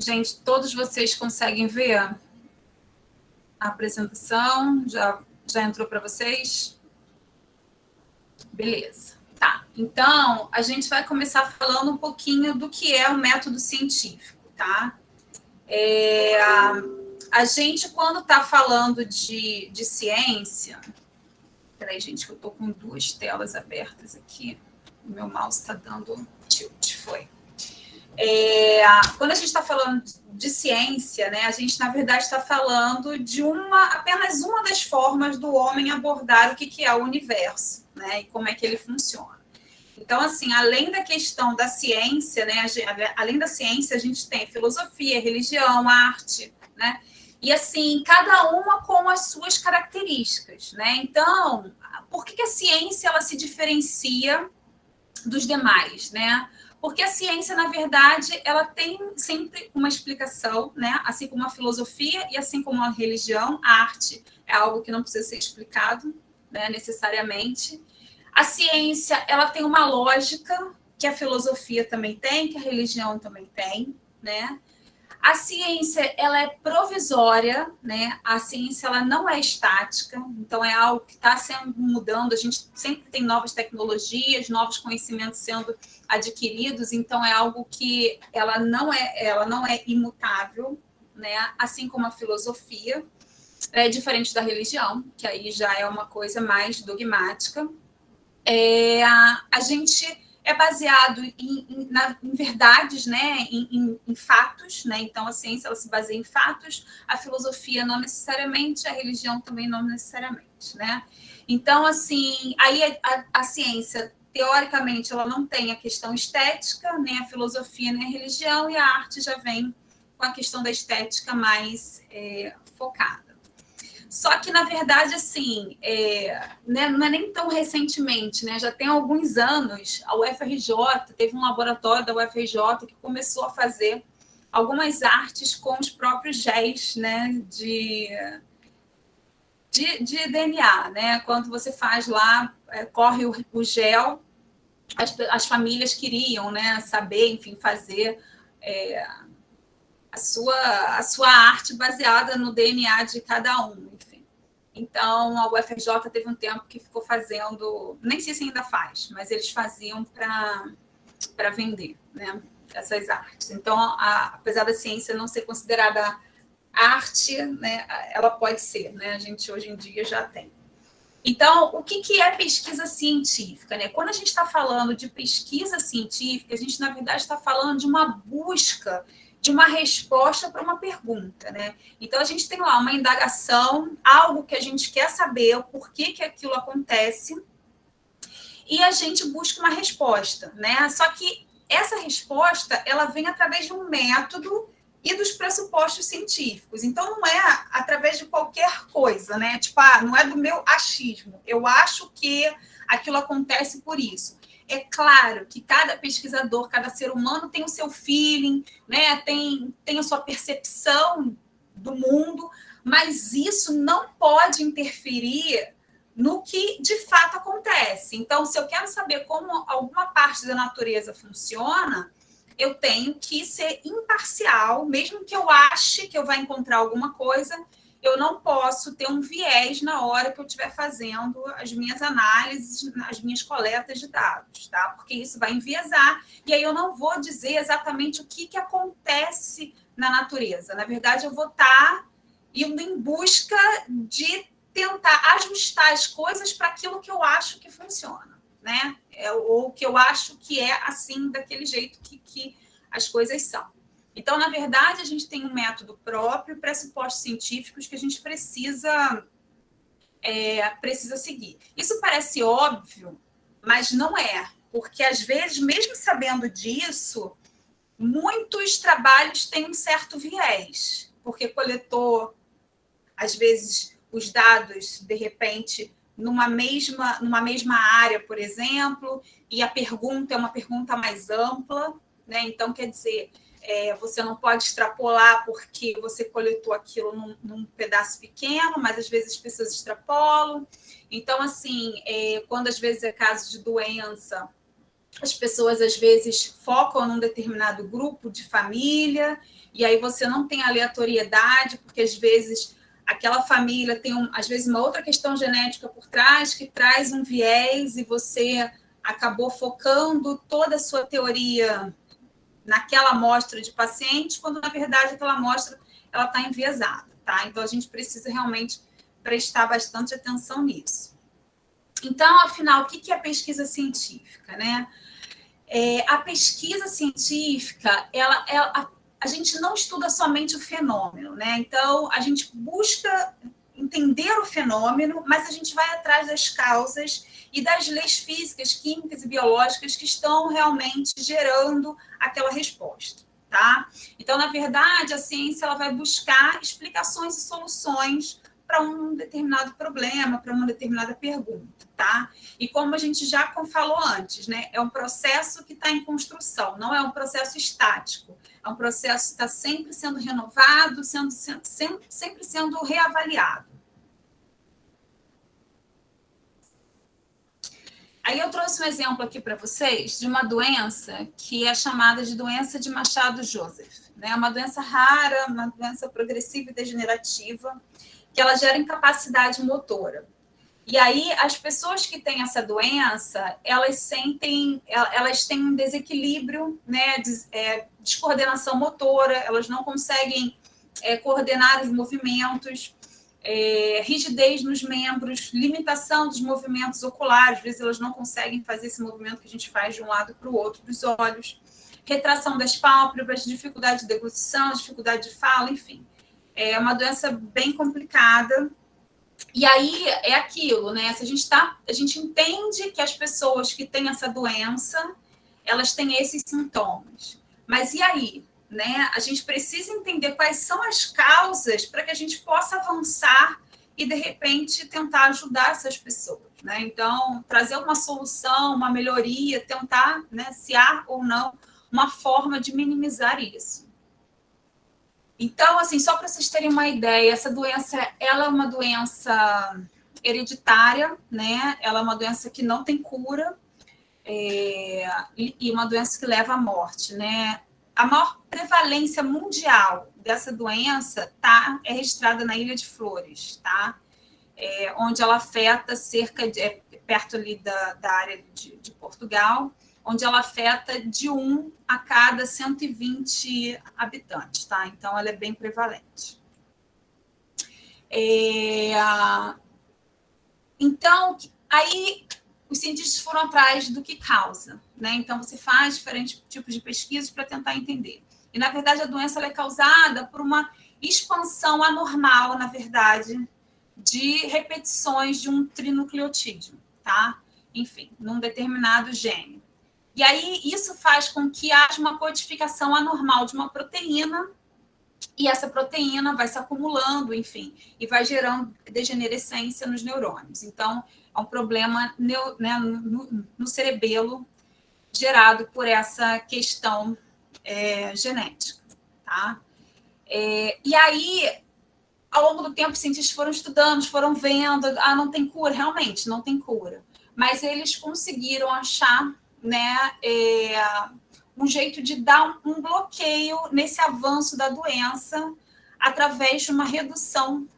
Gente, todos vocês conseguem ver a apresentação? Já entrou para vocês? Beleza. Tá. Então, a gente vai começar falando um pouquinho do que é o método científico, tá? A gente, quando está falando de ciência... Peraí, gente, que eu estou com duas telas abertas aqui. O meu mouse está dando tilt, foi. Quando a gente está falando de ciência, né, a gente, na verdade, está falando de apenas uma das formas do homem abordar o que é o universo, né, e como é que ele funciona. Então, assim, além da questão da ciência, né, além da ciência, a gente tem filosofia, religião, arte, né, e, assim, cada uma com as suas características, né. Então, por que a ciência ela se diferencia dos demais, né? Porque a ciência, na verdade, ela tem sempre uma explicação, né? Assim como a filosofia e assim como a religião, a arte é algo que não precisa ser explicado, né, necessariamente. A ciência, ela tem uma lógica que a filosofia também tem, que a religião também tem, né? A ciência, ela é provisória, né? A ciência, ela não é estática, então é algo que está sempre mudando, a gente sempre tem novas tecnologias, novos conhecimentos sendo adquiridos, então é algo que ela não é imutável, né? Assim como a filosofia, é diferente da religião, que aí já é uma coisa mais dogmática. A gente é baseado em verdades, né? Em fatos, né? Então a ciência ela se baseia em fatos, a filosofia não necessariamente, a religião também não necessariamente, né? Então, assim, aí a ciência, teoricamente, ela não tem a questão estética, nem a filosofia, nem a religião, e a arte já vem com a questão da estética mais focada. Só que, na verdade, assim, né, não é nem tão recentemente, né? Já tem alguns anos, a UFRJ, teve um laboratório da UFRJ que começou a fazer algumas artes com os próprios géis, né, de DNA, né? Quando você faz lá, corre o gel, as famílias queriam, né, saber, enfim, fazer a sua arte baseada no DNA de cada um, enfim. Então, a UFRJ teve um tempo que ficou fazendo, nem sei se ainda faz, mas eles faziam para vender, né, essas artes. Então, apesar da ciência não ser considerada arte, né, ela pode ser, né? A gente hoje em dia já tem. Então, o que é pesquisa científica, né? Quando a gente está falando de pesquisa científica, a gente, na verdade, está falando de uma busca de uma resposta para uma pergunta, né? Então, a gente tem lá uma indagação, algo que a gente quer saber, o porquê que aquilo acontece, e a gente busca uma resposta, né? Só que essa resposta, ela vem através de um método e dos pressupostos científicos. Então, não é através de qualquer coisa, né? Tipo, não é do meu achismo. Eu acho que aquilo acontece por isso. É claro que cada pesquisador, cada ser humano tem o seu feeling, né? Tem a sua percepção do mundo, mas isso não pode interferir no que de fato acontece. Então, se eu quero saber como alguma parte da natureza funciona, eu tenho que ser imparcial, mesmo que eu ache que eu vou encontrar alguma coisa, eu não posso ter um viés na hora que eu estiver fazendo as minhas análises, as minhas coletas de dados, tá? Porque isso vai enviesar, e aí eu não vou dizer exatamente o que acontece na natureza. Na verdade, eu vou estar indo em busca de tentar ajustar as coisas para aquilo que eu acho que funciona, né? Ou que eu acho que é assim, daquele jeito que as coisas são. Então, na verdade, a gente tem um método próprio, pressupostos científicos que a gente precisa seguir. Isso parece óbvio, mas não é, porque às vezes, mesmo sabendo disso, muitos trabalhos têm um certo viés, porque coletou, às vezes, os dados, de repente, numa mesma área, por exemplo, e a pergunta é uma pergunta mais ampla, né? Então, quer dizer, você não pode extrapolar porque você coletou aquilo num pedaço pequeno, mas às vezes as pessoas extrapolam. Então, assim, quando às vezes é caso de doença, As pessoas, às vezes, focam num determinado grupo de família, e aí você não tem aleatoriedade, porque, às vezes, aquela família tem, às vezes, uma outra questão genética por trás, que traz um viés, e você acabou focando toda a sua teoria naquela amostra de paciente, quando, na verdade, aquela amostra está enviesada, tá? Então, a gente precisa realmente prestar bastante atenção nisso. Então, afinal, o que é pesquisa científica, né? A pesquisa científica, a gente não estuda somente o fenômeno, né? Então, a gente busca entender o fenômeno, mas a gente vai atrás das causas e das leis físicas, químicas e biológicas que estão realmente gerando aquela resposta, tá? Então, na verdade, a ciência ela vai buscar explicações e soluções para um determinado problema, para uma determinada pergunta, tá? E como a gente já falou antes, né? É um processo que está em construção, não é um processo estático. É um processo que está sempre sendo renovado, sempre sendo reavaliado. Aí eu trouxe um exemplo aqui para vocês de uma doença que é chamada de doença de Machado-Joseph. É uma doença rara, uma doença progressiva e degenerativa, que ela gera incapacidade motora. E aí, as pessoas que têm essa doença, elas têm um desequilíbrio, né, descoordenação motora, elas não conseguem coordenar os movimentos, rigidez nos membros, limitação dos movimentos oculares, às vezes elas não conseguem fazer esse movimento que a gente faz de um lado para o outro dos olhos, retração das pálpebras, dificuldade de deglutição, dificuldade de fala, enfim. É uma doença bem complicada. E aí é aquilo, né? Se a gente entende que as pessoas que têm essa doença, elas têm esses sintomas. Mas e aí? Né? A gente precisa entender quais são as causas para que a gente possa avançar e, de repente, tentar ajudar essas pessoas. Né? Então, trazer uma solução, uma melhoria, tentar, né, se há ou não uma forma de minimizar isso. Então, assim, só para vocês terem uma ideia, essa doença, ela é uma doença hereditária, né? Ela é uma doença que não tem cura, e uma doença que leva à morte, né? A maior prevalência mundial dessa doença é registrada na Ilha de Flores, tá? Onde ela afeta perto ali da área de Portugal, onde ela afeta de 1 a cada 120 habitantes, tá? Então, ela é bem prevalente. Então, aí os cientistas foram atrás do que causa, né? Então, você faz diferentes tipos de pesquisas para tentar entender. E, na verdade, a doença ela é causada por uma expansão anormal, na verdade, de repetições de um trinucleotídeo, tá? Enfim, num determinado gene. E aí, isso faz com que haja uma codificação anormal de uma proteína, e essa proteína vai se acumulando, enfim, e vai gerando degenerescência nos neurônios. Então, é um problema no cerebelo gerado por essa questão genética, tá? E aí, ao longo do tempo, os cientistas foram estudando, foram vendo, não tem cura, realmente, não tem cura. Mas eles conseguiram achar, né, um jeito de dar um bloqueio nesse avanço da doença através de uma redução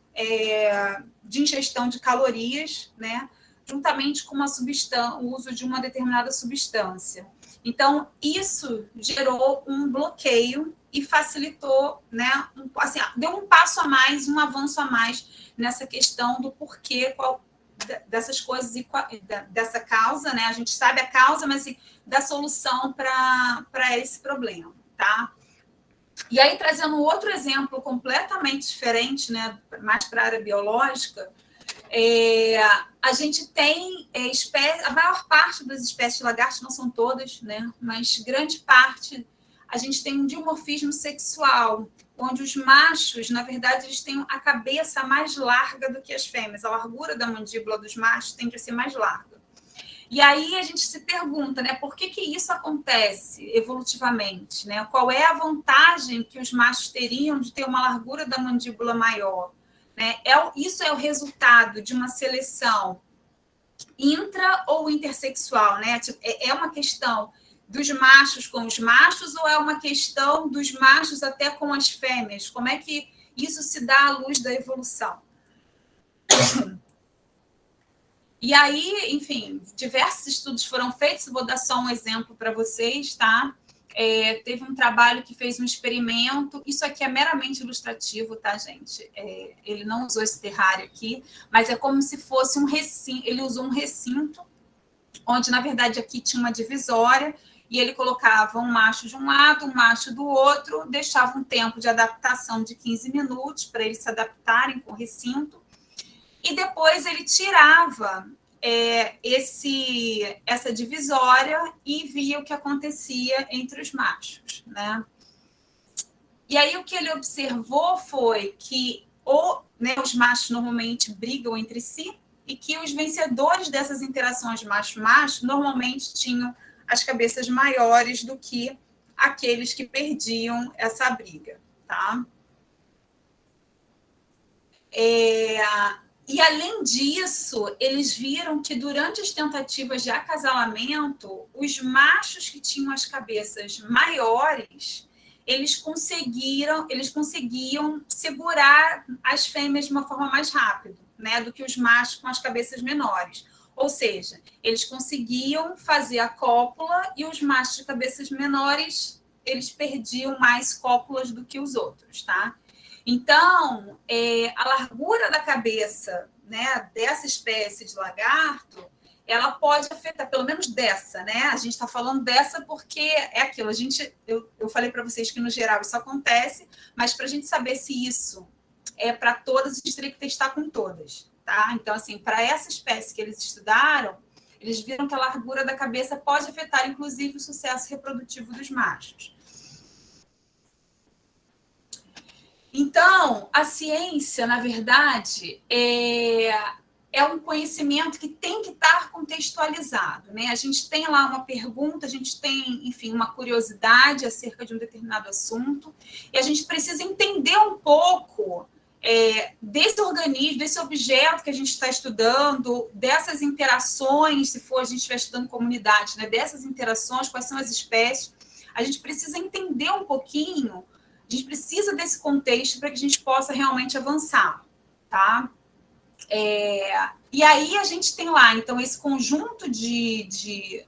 de ingestão de calorias, né, juntamente com o uso de uma determinada substância. Então, isso gerou um bloqueio e facilitou, né, assim, deu um passo a mais, um avanço a mais nessa questão do porquê, dessas coisas e dessa causa, né? A gente sabe a causa, mas assim, da solução para esse problema, tá? E aí, trazendo um outro exemplo completamente diferente, né, mais para a área biológica, a gente tem a maior parte das espécies de lagarto, não são todas, né, mas grande parte, a gente tem um dimorfismo sexual, onde os machos, na verdade, eles têm a cabeça mais larga do que as fêmeas. A largura da mandíbula dos machos tende a ser mais larga. E aí a gente se pergunta, né, por que isso acontece evolutivamente? Né? Qual é a vantagem que os machos teriam de ter uma largura da mandíbula maior? Né? Isso é o resultado de uma seleção intra ou intersexual, né? Tipo, é uma questão dos machos com os machos ou é uma questão dos machos até com as fêmeas? Como é que isso se dá à luz da evolução? E aí, enfim, diversos estudos foram feitos, vou dar só um exemplo para vocês, tá? Teve um trabalho que fez um experimento, isso aqui é meramente ilustrativo, tá, gente? Ele não usou esse terrário aqui, mas é como se fosse um recinto, ele usou um recinto, onde, na verdade, aqui tinha uma divisória, e ele colocava um macho de um lado, um macho do outro, deixava um tempo de adaptação de 15 minutos para eles se adaptarem com o recinto, e depois ele tirava essa divisória e via o que acontecia entre os machos, né? E aí o que ele observou foi que os machos normalmente brigam entre si e que os vencedores dessas interações macho-macho normalmente tinham as cabeças maiores do que aqueles que perdiam essa briga, tá? E, além disso, eles viram que durante as tentativas de acasalamento, os machos que tinham as cabeças maiores, eles conseguiam segurar as fêmeas de uma forma mais rápida, né, do que os machos com as cabeças menores. Ou seja, eles conseguiam fazer a cópula e os machos de cabeças menores, eles perdiam mais cópulas do que os outros, tá? Então, a largura da cabeça, né, dessa espécie de lagarto, ela pode afetar, pelo menos dessa, né? A gente está falando dessa porque é aquilo. Eu falei para vocês que, no geral, isso acontece, mas para a gente saber se isso é para todas, a gente teria que testar com todas, tá? Então, assim, para essa espécie que eles estudaram, eles viram que a largura da cabeça pode afetar, inclusive, o sucesso reprodutivo dos machos. Então, a ciência, na verdade, é um conhecimento que tem que estar contextualizado, né? A gente tem lá uma pergunta, a gente tem, enfim, uma curiosidade acerca de um determinado assunto, e a gente precisa entender um pouco desse organismo, desse objeto que a gente está estudando, dessas interações, se for a gente estiver estudando comunidade, né? Dessas interações, quais são as espécies. A gente precisa entender um pouquinho. A gente precisa desse contexto para que a gente possa realmente avançar, tá? E aí a gente tem lá, então, esse conjunto de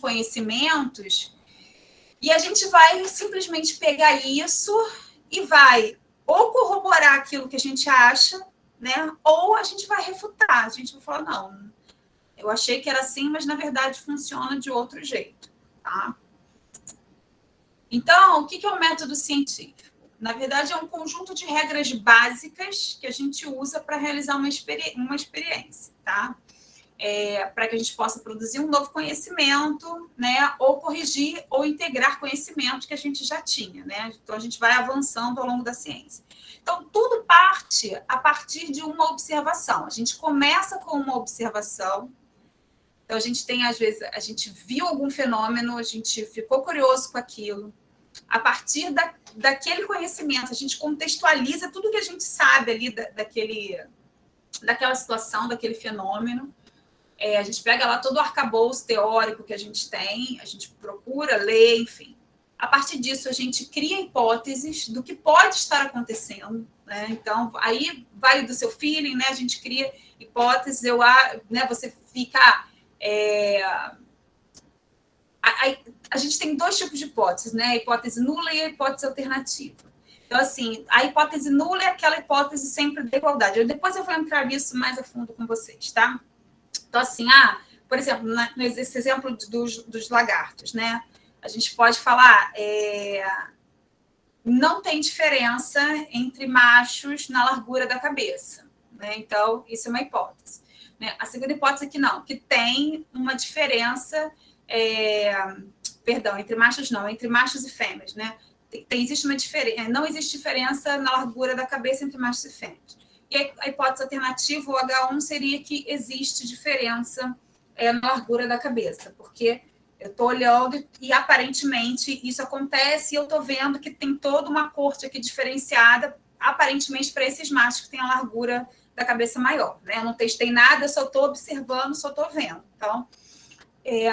conhecimentos, e a gente vai simplesmente pegar isso e vai ou corroborar aquilo que a gente acha, né? Ou a gente vai refutar. A gente vai falar, não, eu achei que era assim, mas na verdade funciona de outro jeito, tá? Então, o que é o método científico? Na verdade, é um conjunto de regras básicas que a gente usa para realizar uma experiência, tá? Para que a gente possa produzir um novo conhecimento, né? Ou corrigir ou integrar conhecimentos que a gente já tinha, né? Então, a gente vai avançando ao longo da ciência. Então, tudo parte a partir de uma observação. A gente começa com uma observação. Então, a gente tem, às vezes, a gente viu algum fenômeno, a gente ficou curioso com aquilo. A partir daquele conhecimento, a gente contextualiza tudo que a gente sabe ali daquela situação, daquele fenômeno. A gente pega lá todo o arcabouço teórico que a gente tem, a gente procura ler, enfim. A partir disso, a gente cria hipóteses do que pode estar acontecendo, né? Então, aí vai do seu feeling, né? A gente cria hipóteses, né? Você fica... A gente tem dois tipos de hipóteses, né? A hipótese nula e a hipótese alternativa. Então, assim, a hipótese nula é aquela hipótese sempre da igualdade. Depois eu vou entrar nisso mais a fundo com vocês, tá? Então, assim, por exemplo, nesse exemplo dos lagartos, né? A gente pode falar, não tem diferença entre machos na largura da cabeça, né? Então, isso é uma hipótese. Né? A segunda hipótese é que não, que tem uma diferença... entre machos não, entre machos e fêmeas, né? Existe uma diferença, não existe diferença na largura da cabeça entre machos e fêmeas. E a hipótese alternativa, o H1, seria que existe diferença na largura da cabeça, porque eu estou olhando e aparentemente isso acontece e eu estou vendo que tem toda uma corte aqui diferenciada, aparentemente para esses machos que têm a largura da cabeça maior, né? Eu não testei nada, só estou observando, só estou vendo. Então, e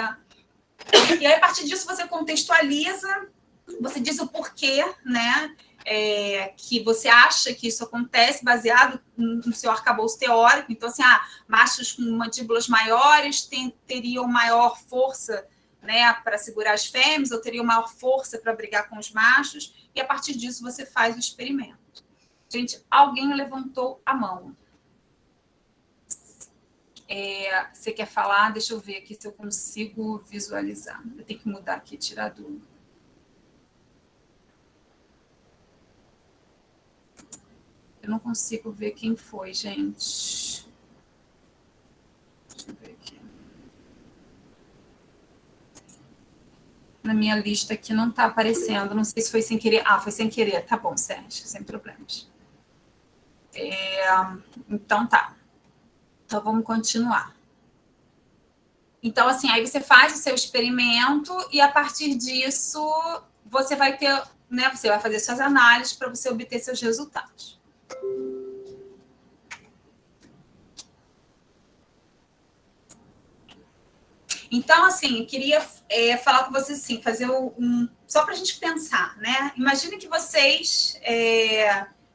aí, a partir disso, você contextualiza, você diz o porquê, né? Que você acha que isso acontece baseado no seu arcabouço teórico. Então, assim, machos com mandíbulas maiores teriam maior força, né, para segurar as fêmeas, ou teriam maior força para brigar com os machos, e a partir disso você faz o experimento. Gente, alguém levantou a mão. Você quer falar? Deixa eu ver aqui se eu consigo visualizar. Eu tenho que mudar aqui, tirar do... Eu não consigo ver quem foi, gente. Deixa eu ver aqui. Na minha lista aqui não está aparecendo. Não sei se foi sem querer. Foi sem querer. Tá bom, Sérgio, sem problemas. Então tá. Então vamos continuar. Então, assim, aí você faz o seu experimento e a partir disso você vai ter, né? Você vai fazer suas análises para você obter seus resultados. Então, assim, eu queria falar com vocês assim, fazer só para a gente pensar, né? Imagine que vocês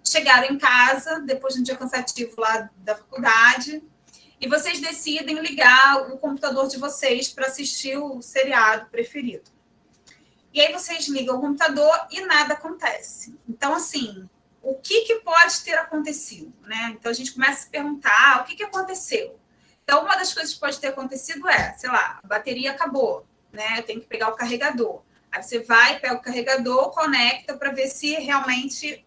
chegaram em casa depois de um dia cansativo lá da faculdade e vocês decidem ligar o computador de vocês para assistir o seriado preferido. E aí vocês ligam o computador e nada acontece. Então, assim, o que pode ter acontecido, né? Então, a gente começa a se perguntar, o que aconteceu? Então, uma das coisas que pode ter acontecido sei lá, a bateria acabou, né? Eu tenho que pegar o carregador. Aí você vai, pega o carregador, conecta para ver se realmente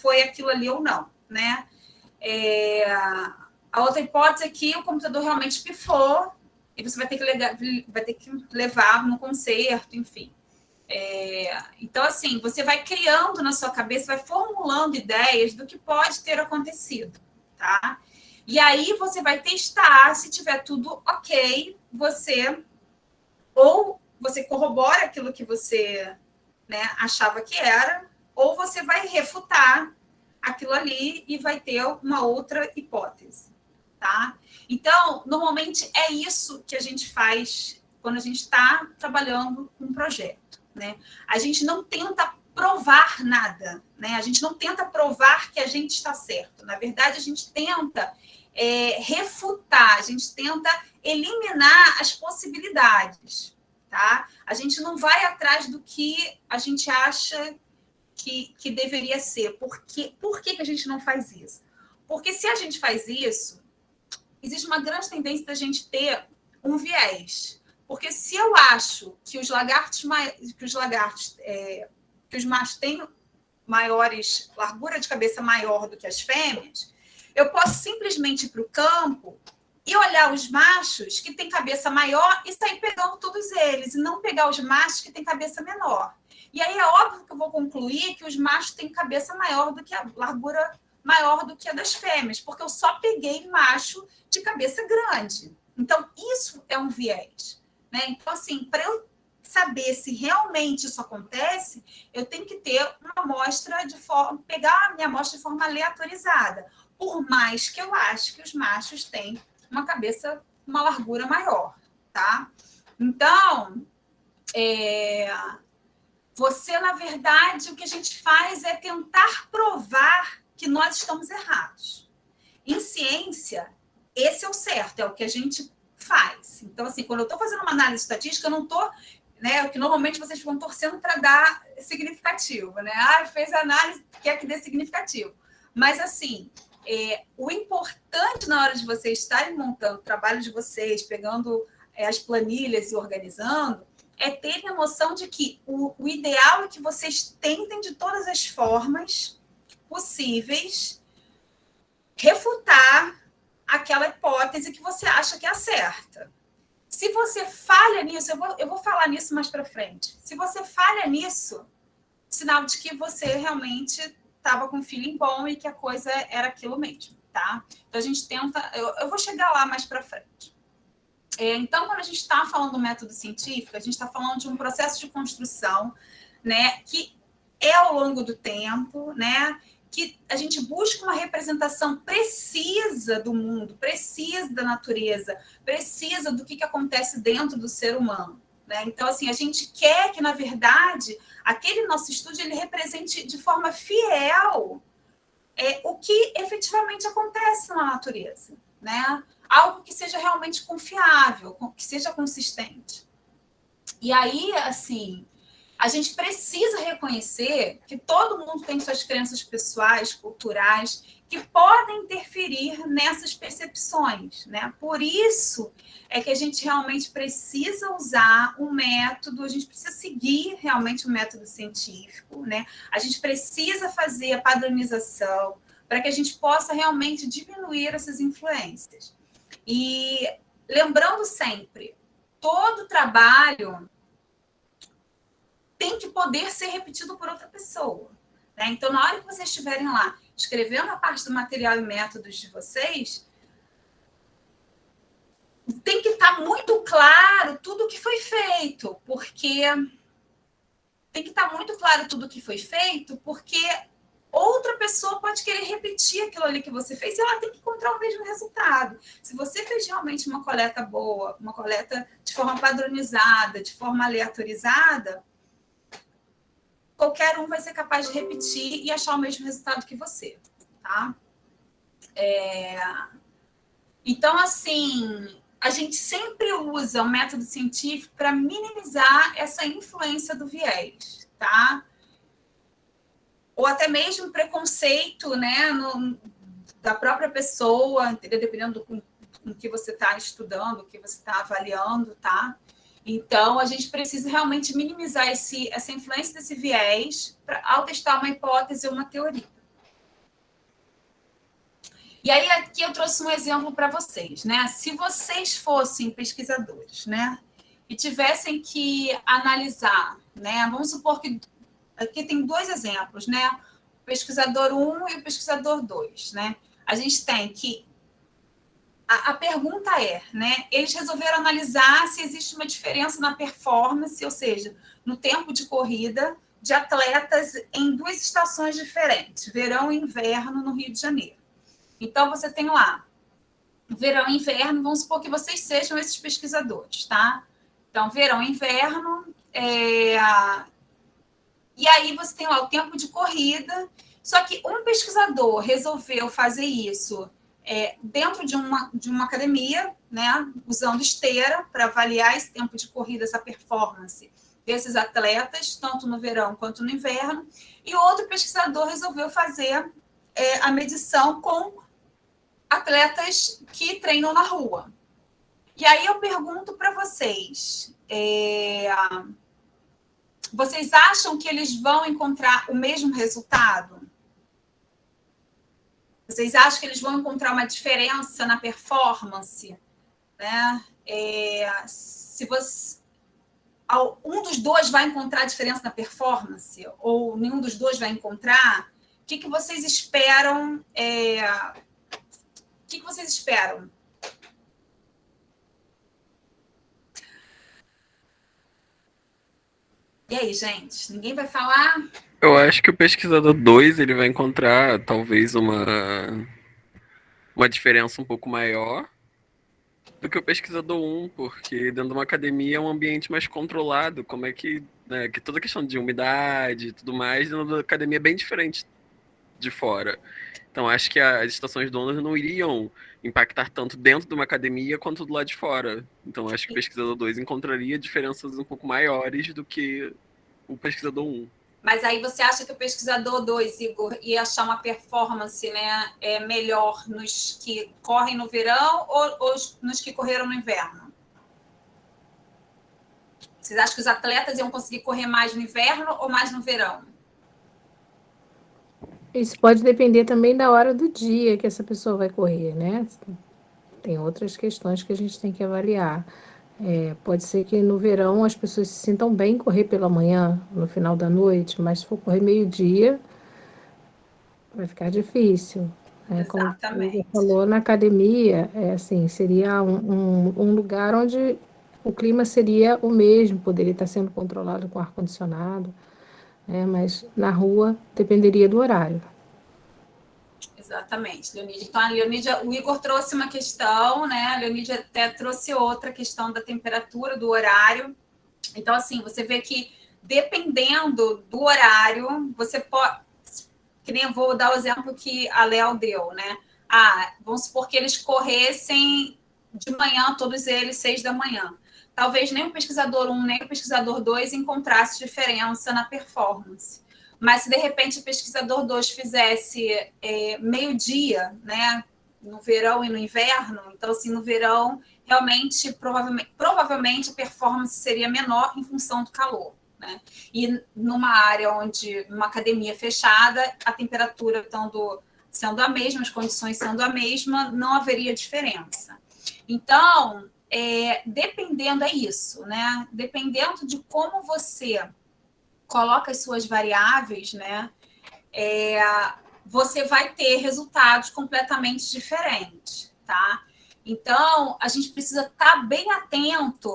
foi aquilo ali ou não, né? A outra hipótese é que o computador realmente pifou e você vai ter que levar no conserto, enfim. Então, assim, você vai criando na sua cabeça, vai formulando ideias do que pode ter acontecido, tá? E aí você vai testar, se tiver tudo ok, você corrobora aquilo que você, né, achava que era, ou você vai refutar aquilo ali e vai ter uma outra hipótese, tá? Então, normalmente é isso que a gente faz quando a gente está trabalhando com um projeto, né? A gente não tenta provar nada, né? A gente não tenta provar que a gente está certo. Na verdade, a gente tenta refutar, a gente tenta eliminar as possibilidades, tá? A gente não vai atrás do que a gente acha que deveria ser. Por que a gente não faz isso? Porque se a gente faz isso, existe uma grande tendência da gente ter um viés. Porque se eu acho que os machos têm maiores, largura de cabeça maior do que as fêmeas, eu posso simplesmente ir para o campo e olhar os machos que têm cabeça maior e sair pegando todos eles, e não pegar os machos que têm cabeça menor. E aí é óbvio que eu vou concluir que os machos têm cabeça maior do que a largura maior do que a das fêmeas, porque eu só peguei macho de cabeça grande. Então, isso é um viés, né? Então, assim, para eu saber se realmente isso acontece, eu tenho que ter uma amostra pegar a minha amostra de forma aleatorizada, por mais que eu ache que os machos têm uma largura maior, tá? Então, você, na verdade, o que a gente faz é tentar provar que nós estamos errados. Em ciência, esse é o certo, é o que a gente faz. Então, assim, quando eu estou fazendo uma análise estatística, eu não estou, né, o que normalmente vocês ficam torcendo para dar significativo, né? Fez a análise, quer que dê significativo. Mas, assim, o importante na hora de vocês estarem montando o trabalho de vocês, pegando as planilhas e organizando, é terem a noção de que o ideal é que vocês tentem de todas as formas possíveis refutar aquela hipótese que você acha que é a certa. Se você falha nisso, eu vou falar nisso mais para frente. Se você falha nisso, sinal de que você realmente estava com um feeling bom e que a coisa era aquilo mesmo, tá? Então, a gente tenta... Eu vou chegar lá mais para frente. Então, quando a gente está falando do método científico, a gente está falando de um processo de construção, né, que é ao longo do tempo, né, que a gente busca uma representação precisa do mundo, precisa da natureza, precisa do que acontece dentro do ser humano, né? Então, assim, a gente quer que, na verdade, aquele nosso estúdio ele represente de forma fiel o que efetivamente acontece na natureza, né? Algo que seja realmente confiável, que seja consistente. E aí, assim, a gente precisa reconhecer que todo mundo tem suas crenças pessoais, culturais, que podem interferir nessas percepções, né? Por isso é que a gente realmente precisa usar um método, a gente precisa seguir realmente um método científico, né? A gente precisa fazer a padronização para que a gente possa realmente diminuir essas influências. E lembrando sempre, todo trabalho tem que poder ser repetido por outra pessoa, né? Então, na hora que vocês estiverem lá escrevendo a parte do material e métodos de vocês, tem que estar muito claro tudo o que foi feito, porque tem que estar muito claro tudo o que foi feito, porque outra pessoa pode querer repetir aquilo ali que você fez e ela tem que encontrar o mesmo resultado. Se você fez realmente uma coleta boa, uma coleta de forma padronizada, de forma aleatorizada, qualquer um vai ser capaz de repetir e achar o mesmo resultado que você, tá? Então, assim, a gente sempre usa o método científico para minimizar essa influência do viés, tá? Ou até mesmo preconceito, né, da própria pessoa, entendeu? Dependendo do que você está estudando, o que você está avaliando, tá? Então, a gente precisa realmente minimizar essa influência desse viés ao testar uma hipótese ou uma teoria. E aí, aqui eu trouxe um exemplo para vocês, né? Se vocês fossem pesquisadores, né? E tivessem que analisar, né? Vamos supor que aqui tem dois exemplos, né? O pesquisador 1 e o pesquisador 2, né? A gente tem que a pergunta é, né? Eles resolveram analisar se existe uma diferença na performance, ou seja, no tempo de corrida de atletas em duas estações diferentes, verão e inverno no Rio de Janeiro. Então, você tem lá verão e inverno, vamos supor que vocês sejam esses pesquisadores, tá? Então, verão e inverno, e aí você tem lá o tempo de corrida, só que um pesquisador resolveu fazer isso dentro de uma academia, né, usando esteira para avaliar esse tempo de corrida, essa performance desses atletas, tanto no verão quanto no inverno, e outro pesquisador resolveu fazer a medição com atletas que treinam na rua. E aí eu pergunto para vocês, vocês acham que eles vão encontrar o mesmo resultado? Vocês acham que eles vão encontrar uma diferença na performance? Né? Se você, um dos dois vai encontrar diferença na performance ou nenhum dos dois vai encontrar, o que vocês esperam? O que vocês esperam? E aí, gente? Ninguém vai falar? Eu acho que o pesquisador 2 ele vai encontrar talvez uma diferença um pouco maior do que o pesquisador 1, porque dentro de uma academia é um ambiente mais controlado, como é que, né, que toda a questão de umidade e tudo mais, dentro da academia é bem diferente de fora. Então acho que as estações de ondas não iriam impactar tanto dentro de uma academia quanto do lado de fora. Então acho que o pesquisador 2 encontraria diferenças um pouco maiores do que o pesquisador 1. Mas aí você acha que o pesquisador 2, Igor, ia achar uma performance, né, melhor nos que correm no verão ou nos que correram no inverno? Vocês acham que os atletas iam conseguir correr mais no inverno ou mais no verão? Isso pode depender também da hora do dia que essa pessoa vai correr, né? Tem outras questões que a gente tem que avaliar. Pode ser que no verão as pessoas se sintam bem correr pela manhã, no final da noite, mas se for correr meio-dia, vai ficar difícil. Como você falou, na academia, assim, seria um lugar onde o clima seria o mesmo, poderia estar sendo controlado com ar-condicionado, mas na rua dependeria do horário. Exatamente, Leonídia. Então, a Leonídia, o Igor trouxe uma questão, né? A Leonídia até trouxe outra questão da temperatura, do horário. Então, assim, você vê que dependendo do horário, você pode. Que nem eu vou dar o exemplo que a Léo deu, né? Vamos supor que eles corressem de manhã, todos eles, 6 da manhã. Talvez nem o pesquisador 1, nem o pesquisador 2 encontrasse diferença na performance. Mas se, de repente, o pesquisador 2 fizesse meio-dia, né? No verão e no inverno, então, assim, no verão, realmente, provavelmente a performance seria menor em função do calor. Né? E numa área numa academia fechada, a temperatura sendo a mesma, as condições sendo a mesma, não haveria diferença. Então, dependendo, é isso, né? Dependendo de como você coloca as suas variáveis, né? Você vai ter resultados completamente diferentes, tá? Então, a gente precisa estar bem atento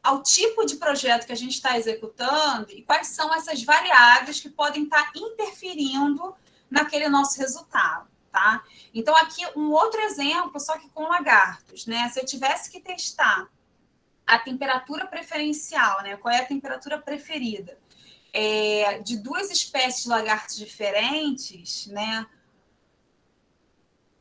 ao tipo de projeto que a gente está executando e quais são essas variáveis que podem estar interferindo naquele nosso resultado, tá? Então, aqui um outro exemplo, só que com lagartos, né? Se eu tivesse que testar a temperatura preferencial, né? Qual é a temperatura preferida de duas espécies de lagartos diferentes, né?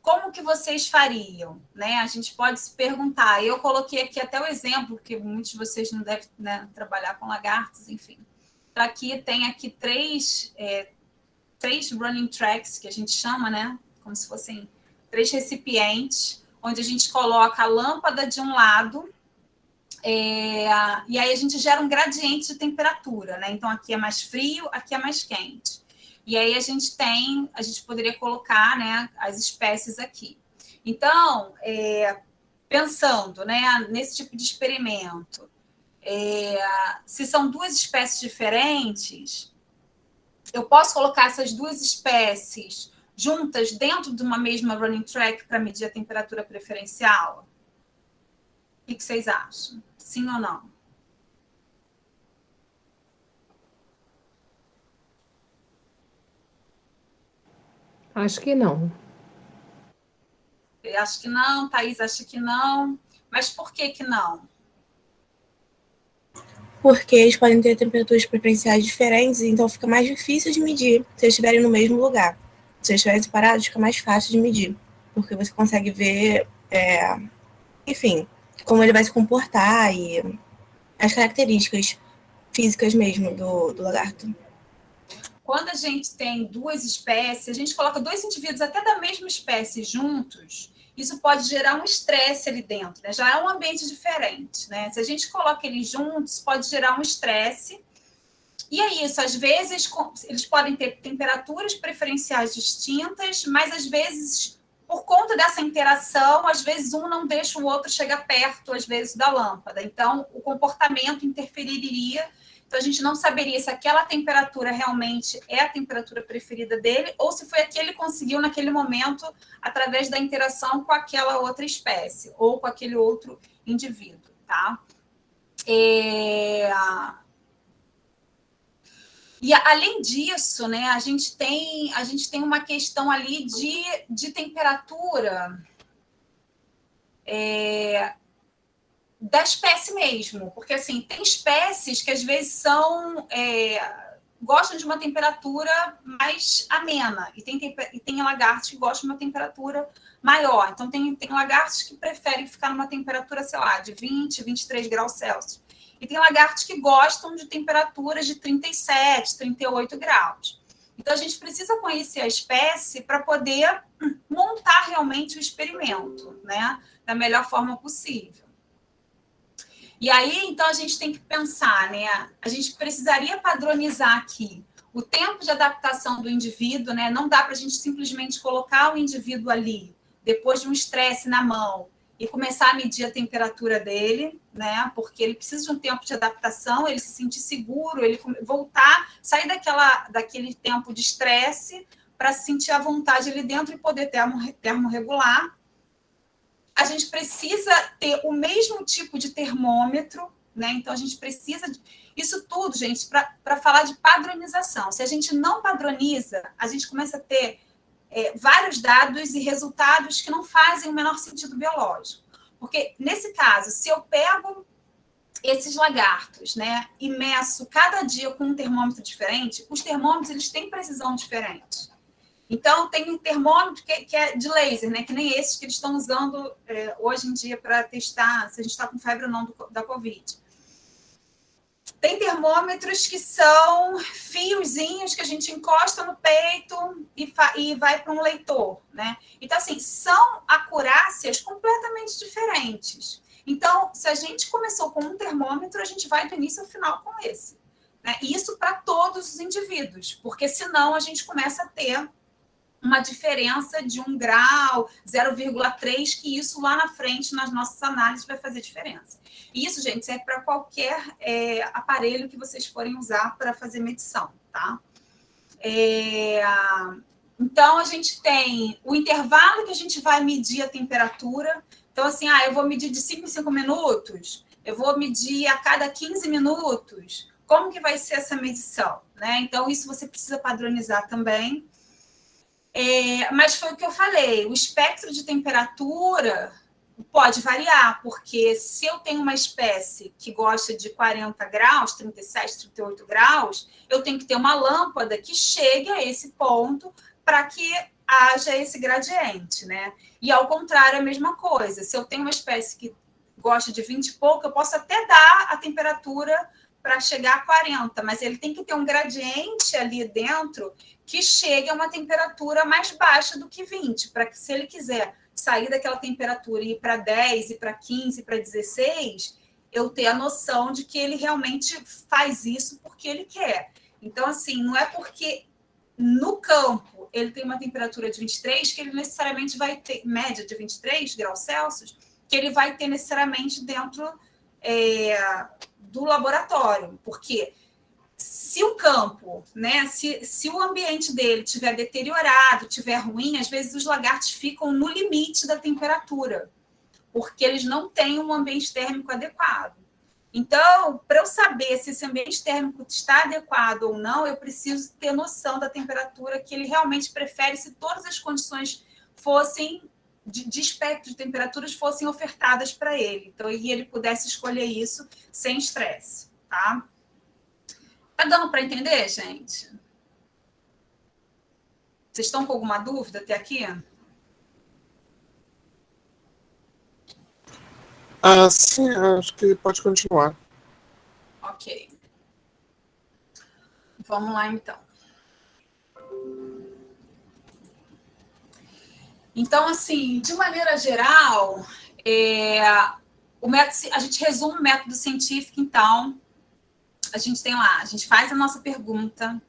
Como que vocês fariam? Né? A gente pode se perguntar. Eu coloquei aqui até o exemplo, porque muitos de vocês não devem, né, trabalhar com lagartos, enfim. Então, aqui tem três running tracks, que a gente chama, né? Como se fossem 3 recipientes, onde a gente coloca a lâmpada de um lado, e aí a gente gera um gradiente de temperatura, né? Então, aqui é mais frio, aqui é mais quente. E aí a gente poderia colocar, né, as espécies aqui. Então, pensando, né, nesse tipo de experimento, se são duas espécies diferentes, eu posso colocar essas duas espécies juntas dentro de uma mesma running track para medir a temperatura preferencial? O que vocês acham? Sim ou não? Acho que não. Eu acho que não, Thaís acha que não. Mas por que não? Porque eles podem ter temperaturas preferenciais diferentes, então fica mais difícil de medir se eles estiverem no mesmo lugar. Se eles estiverem separados, fica mais fácil de medir, porque você consegue ver, enfim, como ele vai se comportar e as características físicas mesmo do lagarto. Quando a gente tem duas espécies, a gente coloca 2 indivíduos até da mesma espécie juntos, isso pode gerar um estresse ali dentro, né? Já é um ambiente diferente, né? Se a gente coloca eles juntos, pode gerar um estresse. E é isso, às vezes eles podem ter temperaturas preferenciais distintas, mas às vezes, por conta dessa interação, às vezes um não deixa o outro chegar perto, às vezes, da lâmpada. Então, o comportamento interferiria. Então, a gente não saberia se aquela temperatura realmente é a temperatura preferida dele ou se foi a que ele conseguiu naquele momento através da interação com aquela outra espécie ou com aquele outro indivíduo, tá? E, além disso, né, a gente tem uma questão ali de temperatura da espécie mesmo, porque assim, tem espécies que às vezes gostam de uma temperatura mais amena, e tem lagartos que gostam de uma temperatura maior. Então, tem lagartos que preferem ficar numa temperatura, sei lá, de 20, 23 graus Celsius. E tem lagartos que gostam de temperaturas de 37, 38 graus. Então, a gente precisa conhecer a espécie para poder montar realmente o experimento, né, da melhor forma possível. E aí, então, a gente tem que pensar, né? A gente precisaria padronizar aqui o tempo de adaptação do indivíduo, né? Não dá para a gente simplesmente colocar o indivíduo ali, depois de um estresse na mão, e começar a medir a temperatura dele, né? Porque ele precisa de um tempo de adaptação, ele se sentir seguro, ele voltar, sair daquele tempo de estresse para se sentir à vontade ali dentro e poder termorregular. A gente precisa ter o mesmo tipo de termômetro, né? Então, a gente precisa... Isso tudo, gente, para falar de padronização. Se a gente não padroniza, a gente começa a ter vários dados e resultados que não fazem o menor sentido biológico. Porque, nesse caso, se eu pego esses lagartos, né, e meço cada dia com um termômetro diferente, os termômetros eles têm precisão diferente. Então, tem um termômetro que é de laser, né, que nem esses que eles estão usando hoje em dia para testar se a gente está com febre ou não da Covid. Tem termômetros que são fiozinhos que a gente encosta no peito e vai para um leitor, né? Então, assim, são acurácias completamente diferentes. Então, se a gente começou com um termômetro, a gente vai do início ao final com esse, né? Isso para todos os indivíduos, porque senão a gente começa a ter uma diferença de 1 grau, 0,3, que isso lá na frente, nas nossas análises, vai fazer diferença. E isso, gente, serve para qualquer aparelho que vocês forem usar para fazer medição, tá? Então, a gente tem o intervalo que a gente vai medir a temperatura. Então, assim, eu vou medir de 5 em 5 minutos, eu vou medir a cada 15 minutos. Como que vai ser essa medição, né? Então, isso você precisa padronizar também. Mas foi o que eu falei, o espectro de temperatura pode variar, porque se eu tenho uma espécie que gosta de 40 graus, 37, 38 graus, eu tenho que ter uma lâmpada que chegue a esse ponto para que haja esse gradiente, né? E ao contrário, a mesma coisa. Se eu tenho uma espécie que gosta de 20 e pouco, eu posso até dar a temperatura para chegar a 40, mas ele tem que ter um gradiente ali dentro que chegue a uma temperatura mais baixa do que 20, para que se ele quiser sair daquela temperatura e ir para 10, e para 15, para 16, eu ter a noção de que ele realmente faz isso porque ele quer. Então, assim, não é porque no campo ele tem uma temperatura de 23 que ele necessariamente vai ter, média de 23 graus Celsius, que ele vai ter necessariamente dentro do laboratório, porque se o campo, né, se o ambiente dele estiver deteriorado, estiver ruim, às vezes os lagartos ficam no limite da temperatura, porque eles não têm um ambiente térmico adequado. Então, para eu saber se esse ambiente térmico está adequado ou não, eu preciso ter noção da temperatura que ele realmente prefere, se todas as condições fossem de espectro de temperaturas fossem ofertadas para ele. Então, e ele pudesse escolher isso sem estresse, tá? Tá dando para entender, gente? Vocês estão com alguma dúvida até aqui? Sim, acho que pode continuar. Ok. Vamos lá, então. Então, assim, de maneira geral, a gente resume o método científico, então, a gente tem lá, a gente faz a nossa pergunta,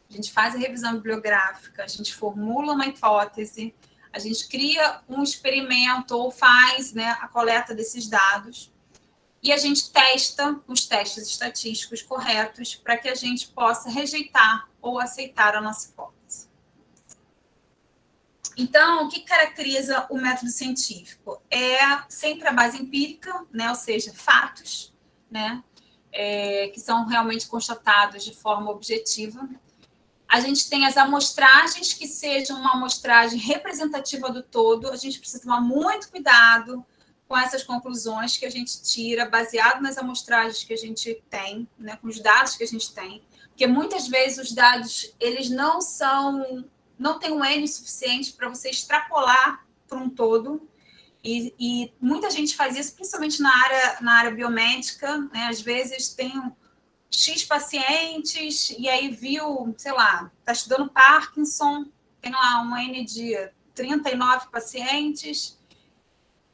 a gente faz a revisão bibliográfica, a gente formula uma hipótese, a gente cria um experimento ou faz, né, a coleta desses dados e a gente testa os testes estatísticos corretos para que a gente possa rejeitar ou aceitar a nossa hipótese. Então, o que caracteriza o método científico? É sempre a base empírica, né, ou seja, fatos, né, que são realmente constatados de forma objetiva. A gente tem as amostragens que sejam uma amostragem representativa do todo. A gente precisa tomar muito cuidado com essas conclusões que a gente tira, baseado nas amostragens que a gente tem, né, com os dados que a gente tem, porque muitas vezes os dados eles não têm um N suficiente para você extrapolar para um todo. E muita gente faz isso, principalmente na área biomédica, né? Às vezes tem X pacientes e aí viu, sei lá, está estudando Parkinson, tem lá um N de 39 pacientes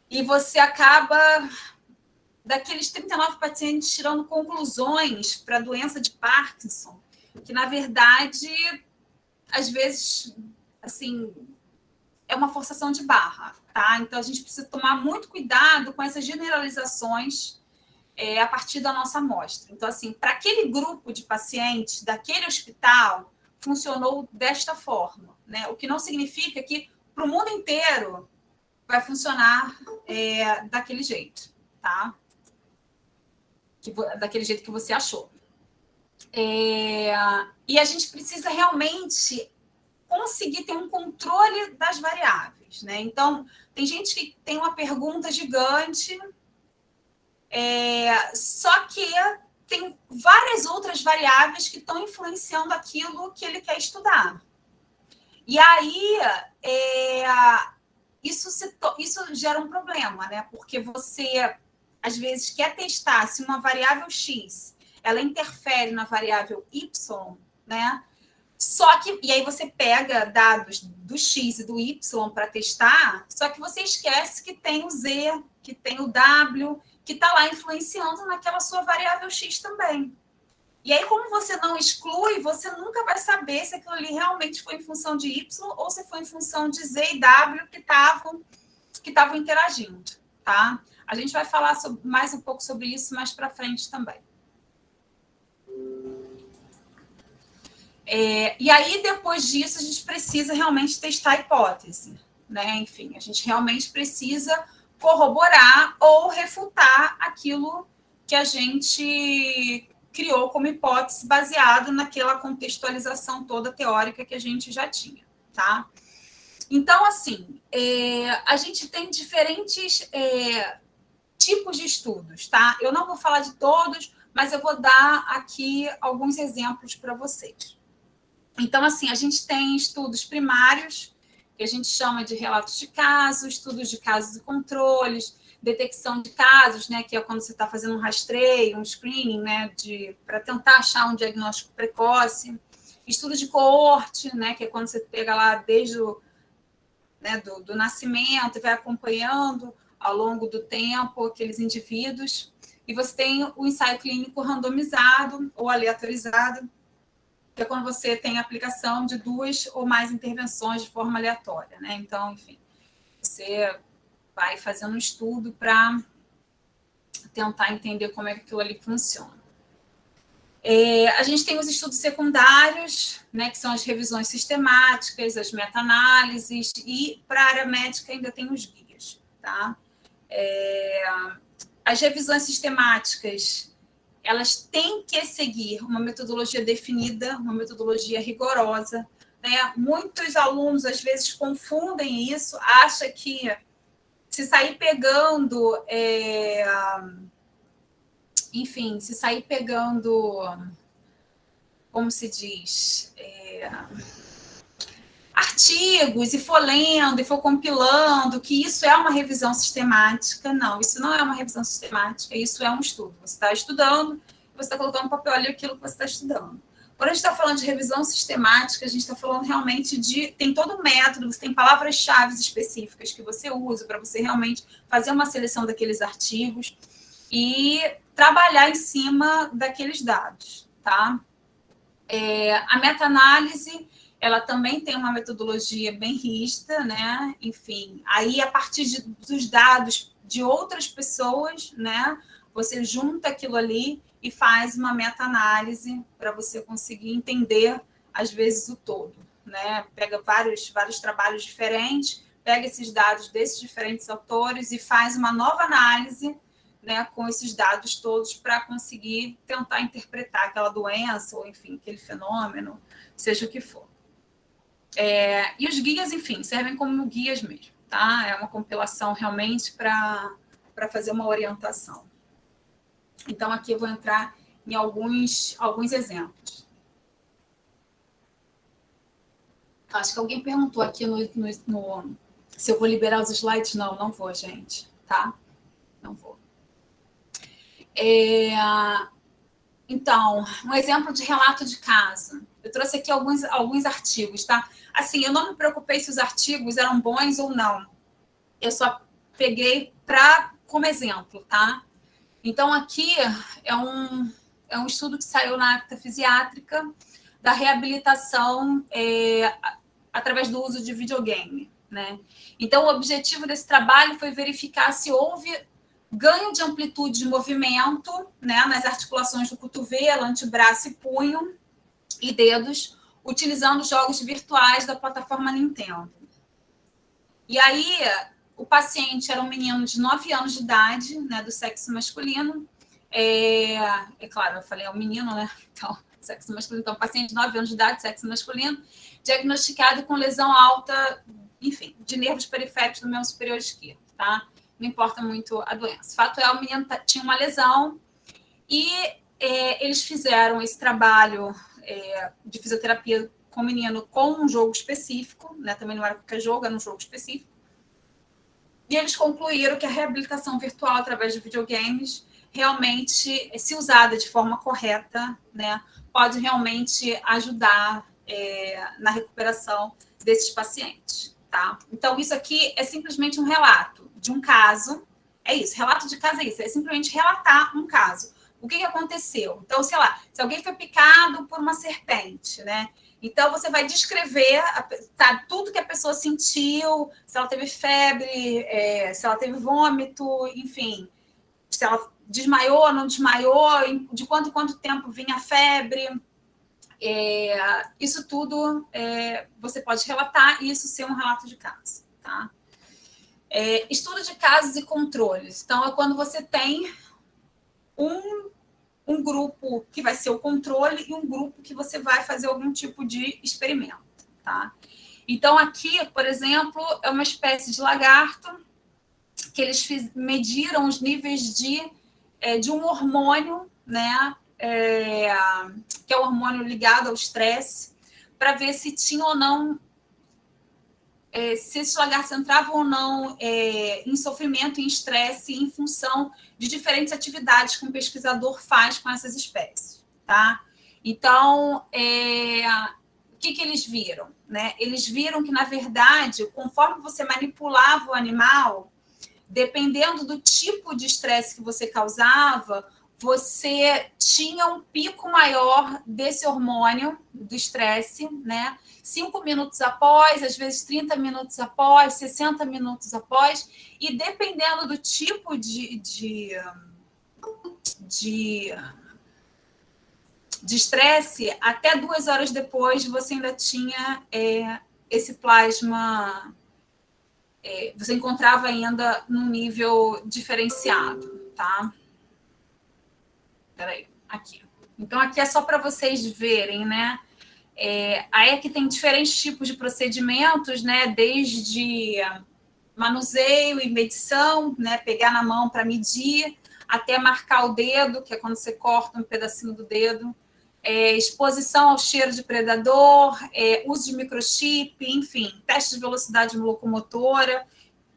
e você acaba, daqueles 39 pacientes, tirando conclusões para a doença de Parkinson, que, na verdade, às vezes, assim, é uma forçação de barra, tá? Então, a gente precisa tomar muito cuidado com essas generalizações a partir da nossa amostra. Então, assim, para aquele grupo de pacientes daquele hospital, funcionou desta forma, né? O que não significa que para o mundo inteiro vai funcionar daquele jeito, tá? daquele jeito que você achou. E a gente precisa realmente conseguir ter um controle das variáveis, né? Então, tem gente que tem uma pergunta gigante, só que tem várias outras variáveis que estão influenciando aquilo que ele quer estudar. E aí, isso gera um problema, né? Porque você, às vezes, quer testar se uma variável X ela interfere na variável Y, né? Só que, e aí você pega dados do X e do Y para testar, só que você esquece que tem o Z, que tem o W, que está lá influenciando naquela sua variável X também. E aí, como você não exclui, você nunca vai saber se aquilo ali realmente foi em função de Y ou se foi em função de Z e W que estavam interagindo, tá? A gente vai falar mais um pouco sobre isso mais para frente também. E aí, depois disso, a gente precisa realmente testar a hipótese, né? Enfim, a gente realmente precisa corroborar ou refutar aquilo que a gente criou como hipótese baseado naquela contextualização toda teórica que a gente já tinha, tá? Então, assim, a gente tem diferentes tipos de estudos, tá? Eu não vou falar de todos, mas eu vou dar aqui alguns exemplos para vocês. Então, assim, a gente tem estudos primários, que a gente chama de relatos de casos, estudos de casos e controles, detecção de casos, né, que é quando você está fazendo um rastreio, um screening, né, para tentar achar um diagnóstico precoce, estudo de coorte, né, que é quando você pega lá desde o do nascimento e vai acompanhando ao longo do tempo aqueles indivíduos, e você tem o ensaio clínico randomizado ou aleatorizado, que é quando você tem a aplicação de 2 ou mais intervenções de forma aleatória, né? Então, enfim, você vai fazendo um estudo para tentar entender como é que aquilo ali funciona. A gente tem os estudos secundários, né, que são as revisões sistemáticas, as meta-análises, e para a área médica ainda tem os guias, tá? As revisões sistemáticas, elas têm que seguir uma metodologia definida, uma metodologia rigorosa, né? Muitos alunos, às vezes, confundem isso, acham que se sair pegando, enfim, se sair pegando, como se diz, artigos e for lendo e for compilando, que isso é uma revisão sistemática. Não, isso não é uma revisão sistemática, isso é um estudo. Você está estudando, você está colocando no papel ali aquilo que você está estudando. Quando a gente está falando de revisão sistemática, a gente está falando realmente tem todo um método, você tem palavras-chave específicas que você usa para você realmente fazer uma seleção daqueles artigos e trabalhar em cima daqueles dados, tá? A meta-análise, ela também tem uma metodologia bem rígida, né? Enfim, aí a partir dos dados de outras pessoas, né? Você junta aquilo ali e faz uma meta-análise para você conseguir entender, às vezes, o todo, né? Pega vários trabalhos diferentes, pega esses dados desses diferentes autores e faz uma nova análise, né, com esses dados todos para conseguir tentar interpretar aquela doença ou, enfim, aquele fenômeno, seja o que for. E os guias, enfim, servem como guias mesmo, tá? É uma compilação realmente para fazer uma orientação. Então, aqui eu vou entrar em alguns exemplos. Acho que alguém perguntou aqui se eu vou liberar os slides. Não vou, gente, tá? Não vou. Então, um exemplo de relato de caso. Eu trouxe aqui alguns artigos, tá? Assim, eu não me preocupei se os artigos eram bons ou não. Eu só peguei como exemplo, tá? Então, aqui é um estudo que saiu na Acta Fisiátrica da reabilitação através do uso de videogame, né? Então, o objetivo desse trabalho foi verificar se houve ganho de amplitude de movimento, né, nas articulações do cotovelo, antebraço e punho e dedos, utilizando jogos virtuais da plataforma Nintendo. E aí, o paciente era um menino de 9 anos de idade, né, do sexo masculino, É claro, eu falei, é um menino, né? Então, sexo masculino. Então, paciente de 9 anos de idade, sexo masculino, diagnosticado com lesão alta, enfim, de nervos periféricos do membro superior esquerdo, tá? Não importa muito a doença. O fato é, o menino tinha uma lesão e eles fizeram esse trabalho de fisioterapia com o menino com um jogo específico, né? Também não era qualquer jogo, era um jogo específico. E eles concluíram que a reabilitação virtual através de videogames realmente, se usada de forma correta, né, pode realmente ajudar na recuperação desses pacientes, tá? Então, isso aqui é simplesmente um relato de um caso, é isso, relato de caso é isso, é simplesmente relatar um caso. O que aconteceu? Então, sei lá, se alguém foi picado por uma serpente, né? Então, você vai descrever, sabe, tudo que a pessoa sentiu, se ela teve febre, se ela teve vômito, enfim, se ela desmaiou, não desmaiou, de quanto em quanto tempo vinha a febre. Isso tudo você pode relatar e isso ser um relato de caso, tá? Estudo de casos e controles. Então, é quando você tem um grupo que vai ser o controle e um grupo que você vai fazer algum tipo de experimento, tá? Então, aqui, por exemplo, é uma espécie de lagarto que eles mediram os níveis de um hormônio, né? Que é o hormônio ligado ao estresse, para ver se tinha ou não, se esses lagartos entravam ou não em sofrimento, em estresse, em função de diferentes atividades que um pesquisador faz com essas espécies, tá? Então, o que eles viram, né? Eles viram que, na verdade, conforme você manipulava o animal, dependendo do tipo de estresse que você causava, você tinha um pico maior desse hormônio do estresse, né? 5 minutos após, às vezes 30 minutos após, 60 minutos após, e dependendo do tipo de estresse, até 2 horas depois você ainda tinha esse plasma, você encontrava ainda num nível diferenciado, tá? Peraí, aqui. Então, aqui é só para vocês verem, né? A EC tem diferentes tipos de procedimentos, né? Desde manuseio e medição, né? Pegar na mão para medir, até marcar o dedo, que é quando você corta um pedacinho do dedo, exposição ao cheiro de predador, uso de microchip, enfim, teste de velocidade locomotora.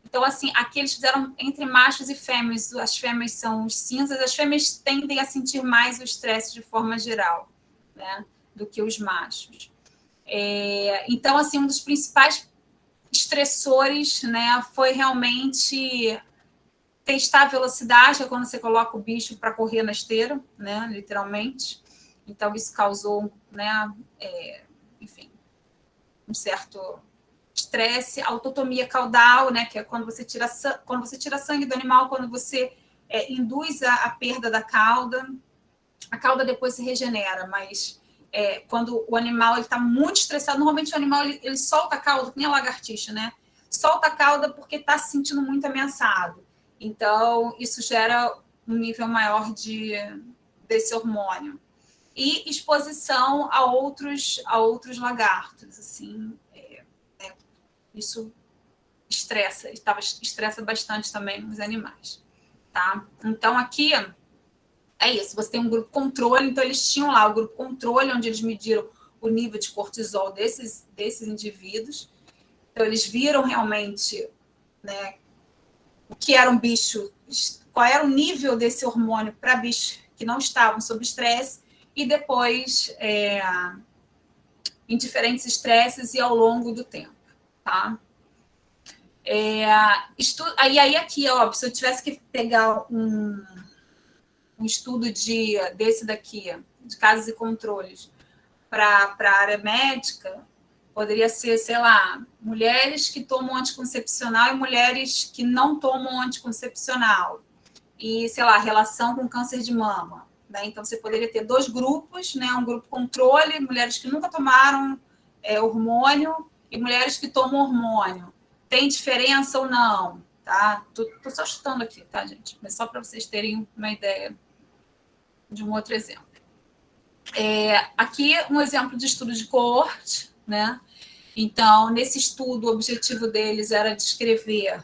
Então, assim, aqui eles fizeram entre machos e fêmeas. As fêmeas são os cinzas, as fêmeas tendem a sentir mais o estresse de forma geral, né, do que os machos. Então, assim, um dos principais estressores, né, foi realmente testar a velocidade, é quando você coloca o bicho para correr na esteira, né, literalmente. Então, isso causou, né, enfim, um certo estresse. Autotomia caudal, né, que é quando você tira sangue do animal, quando você induz a perda da cauda. A cauda depois se regenera, mas quando o animal está muito estressado, normalmente o animal ele solta a cauda, que nem a lagartixa, né? Solta a cauda porque está se sentindo muito ameaçado. Então, isso gera um nível maior desse hormônio. E exposição a outros lagartos, assim, isso estressa bastante também os animais, tá? Então, aqui é isso, você tem um grupo controle, então eles tinham lá o grupo controle, onde eles mediram o nível de cortisol desses indivíduos. Então, eles viram realmente, né, o que era um bicho, qual era o nível desse hormônio para bichos que não estavam sob estresse, e depois em diferentes estresses e ao longo do tempo, tá? Aí aqui, óbvio, se eu tivesse que pegar um estudo desse daqui, de casos e controles, para a área médica, poderia ser, sei lá, mulheres que tomam anticoncepcional e mulheres que não tomam anticoncepcional. E, sei lá, relação com câncer de mama. Né? Então, você poderia ter 2 grupos, né? Um grupo controle, mulheres que nunca tomaram hormônio e mulheres que tomam hormônio. Tem diferença ou não? Tá? Tô só chutando aqui, tá, gente? Mas só para vocês terem uma ideia de um outro exemplo. Aqui um exemplo de estudo de coorte, né? Então, nesse estudo, o objetivo deles era descrever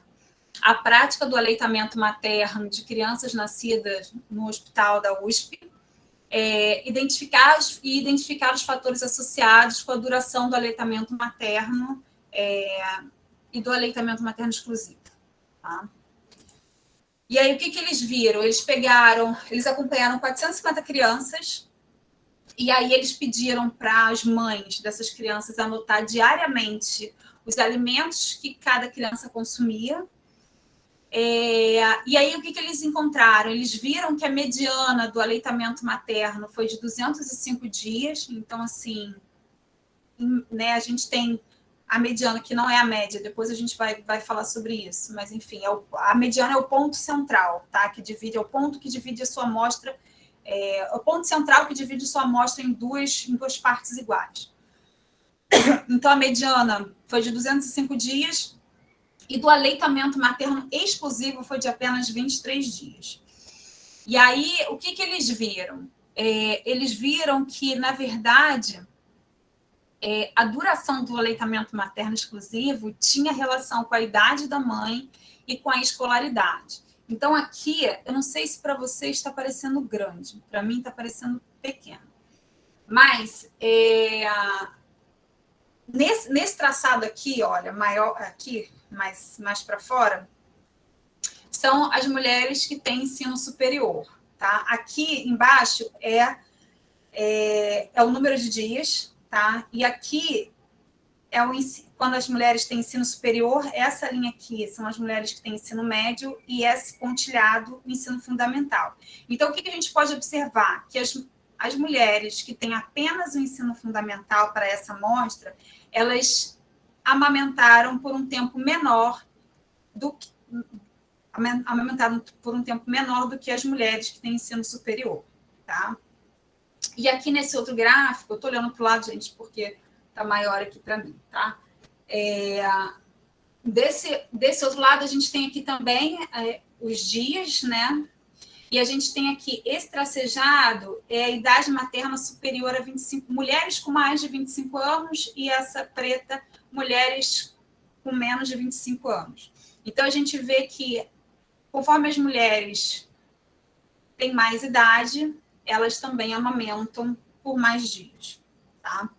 a prática do aleitamento materno de crianças nascidas no hospital da USP, identificar os fatores associados com a duração do aleitamento materno e do aleitamento materno exclusivo. Tá? E aí, o que eles viram? Eles acompanharam 450 crianças, e aí eles pediram para as mães dessas crianças anotar diariamente os alimentos que cada criança consumia. E aí, o que eles encontraram? Eles viram que a mediana do aleitamento materno foi de 205 dias. Então, assim, né, a gente tem a mediana, que não é a média, depois a gente vai falar sobre isso. Mas, enfim, a mediana é o ponto central, tá? É o ponto que divide a sua amostra, o ponto central que divide a sua amostra em duas partes iguais. Então, a mediana foi de 205 dias, e do aleitamento materno exclusivo foi de apenas 23 dias. E aí, o que eles viram? Eles viram que, na verdade, a duração do aleitamento materno exclusivo tinha relação com a idade da mãe e com a escolaridade. Então, aqui, eu não sei se para você está parecendo grande, para mim está parecendo pequeno. Mas, nesse traçado aqui, olha, maior aqui, mais para fora, são as mulheres que têm ensino superior. Tá? Aqui embaixo é o número de dias, tá? E aqui quando as mulheres têm ensino superior, essa linha aqui são as mulheres que têm ensino médio e esse pontilhado, ensino fundamental. Então, o que a gente pode observar? Que as mulheres que têm apenas o ensino fundamental para essa amostra, elas amamentaram por um tempo menor do que as mulheres que têm ensino superior, tá? E aqui nesse outro gráfico, eu estou olhando para o lado, gente, porque está maior aqui para mim, tá? Desse outro lado, a gente tem aqui também os dias, né? E a gente tem aqui, esse tracejado é a idade materna superior a 25, mulheres com mais de 25 anos, e essa preta, mulheres com menos de 25 anos. Então, a gente vê que, conforme as mulheres têm mais idade, elas também amamentam por mais dias, tá?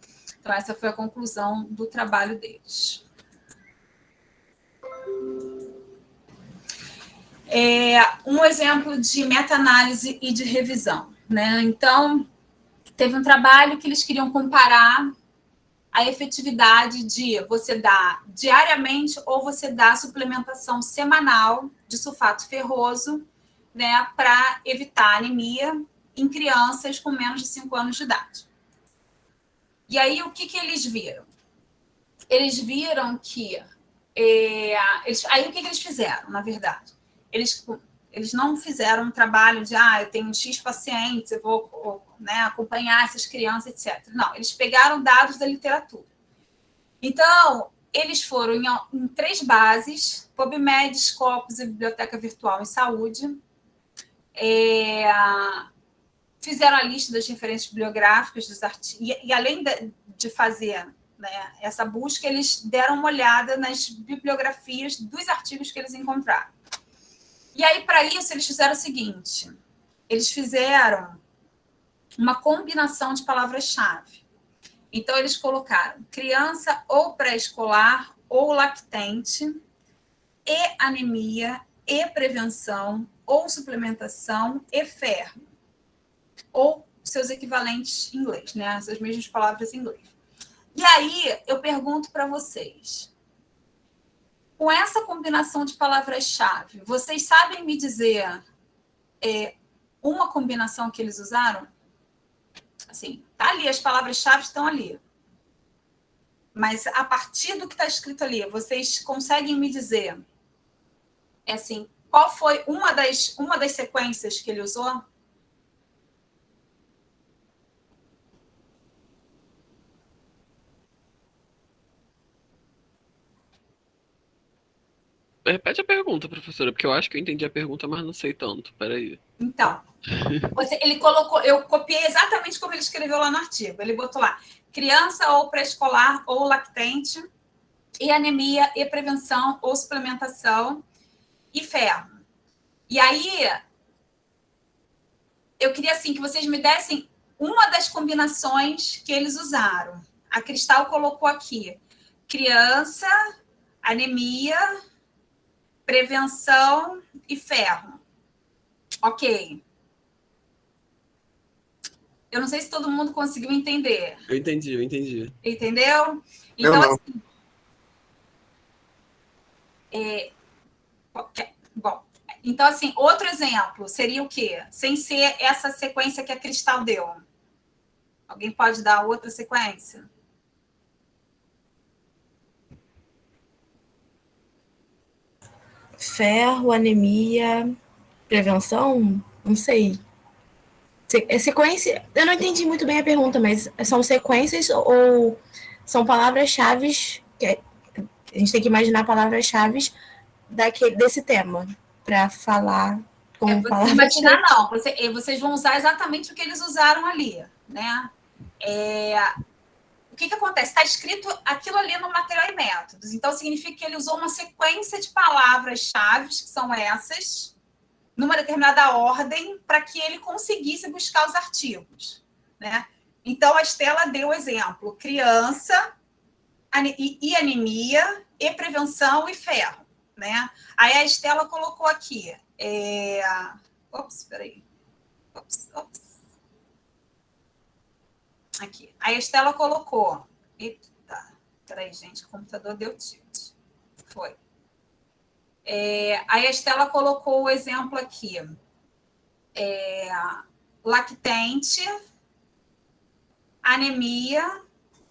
Então, essa foi a conclusão do trabalho deles. Um exemplo de meta-análise e de revisão, né? Então, teve um trabalho que eles queriam comparar a efetividade de você dar diariamente ou você dar suplementação semanal de sulfato ferroso, né, para evitar anemia em crianças com menos de 5 anos de idade. E aí, o que eles viram? Eles viram que... aí, o que eles fizeram, na verdade? Eles não fizeram um trabalho de, eu tenho X pacientes, eu vou, né, acompanhar essas crianças, etc. Não, eles pegaram dados da literatura. Então, eles foram em 3 bases, PubMed, Scopus e Biblioteca Virtual em Saúde, fizeram a lista das referências bibliográficas dos artigos, e além de fazer, né, essa busca, eles deram uma olhada nas bibliografias dos artigos que eles encontraram. E aí, para isso, eles fizeram o seguinte, eles fizeram uma combinação de palavras-chave. Então, eles colocaram criança ou pré-escolar ou lactente, e anemia, e prevenção, ou suplementação, e ferro. Ou seus equivalentes em inglês, né? Essas mesmas palavras em inglês. E aí, eu pergunto para vocês, com essa combinação de palavras-chave, vocês sabem me dizer uma combinação que eles usaram? Assim, tá ali, as palavras-chave estão ali. Mas a partir do que está escrito ali, vocês conseguem me dizer, assim, qual foi uma das sequências que ele usou? Repete a pergunta, professora, porque eu acho que eu entendi a pergunta, mas não sei tanto. Peraí. Então, ele colocou, eu copiei exatamente como ele escreveu lá no artigo. Ele botou lá, criança ou pré-escolar ou lactente, e anemia, e prevenção ou suplementação, e ferro. E aí, eu queria assim que vocês me dessem uma das combinações que eles usaram. A Cristal colocou aqui, criança, anemia, prevenção e ferro. Ok. Eu não sei se todo mundo conseguiu entender. Eu entendi. Entendeu? Então, não. assim. Bom, então, assim, outro exemplo seria o quê? Sem ser essa sequência que a Cristal deu. Alguém pode dar outra sequência? Ferro, anemia, prevenção? Não sei. É sequência? Eu não entendi muito bem a pergunta, mas são sequências ou são palavras-chave que a gente tem que imaginar palavras-chave desse tema para falar com palavras-chave. Imaginar não, vocês vão usar exatamente o que eles usaram ali, né? O que acontece? Está escrito aquilo ali no material e métodos, então significa que ele usou uma sequência de palavras-chave, que são essas, numa determinada ordem, para que ele conseguisse buscar os artigos, né? Então, a Estela deu o exemplo, criança, e anemia, e prevenção e ferro, né? Aí a Estela colocou aqui, peraí. Aqui. Aí a Estela colocou, eita, peraí, gente, o computador deu tilt. Foi. Aí a Estela colocou o exemplo aqui, lactente, anemia,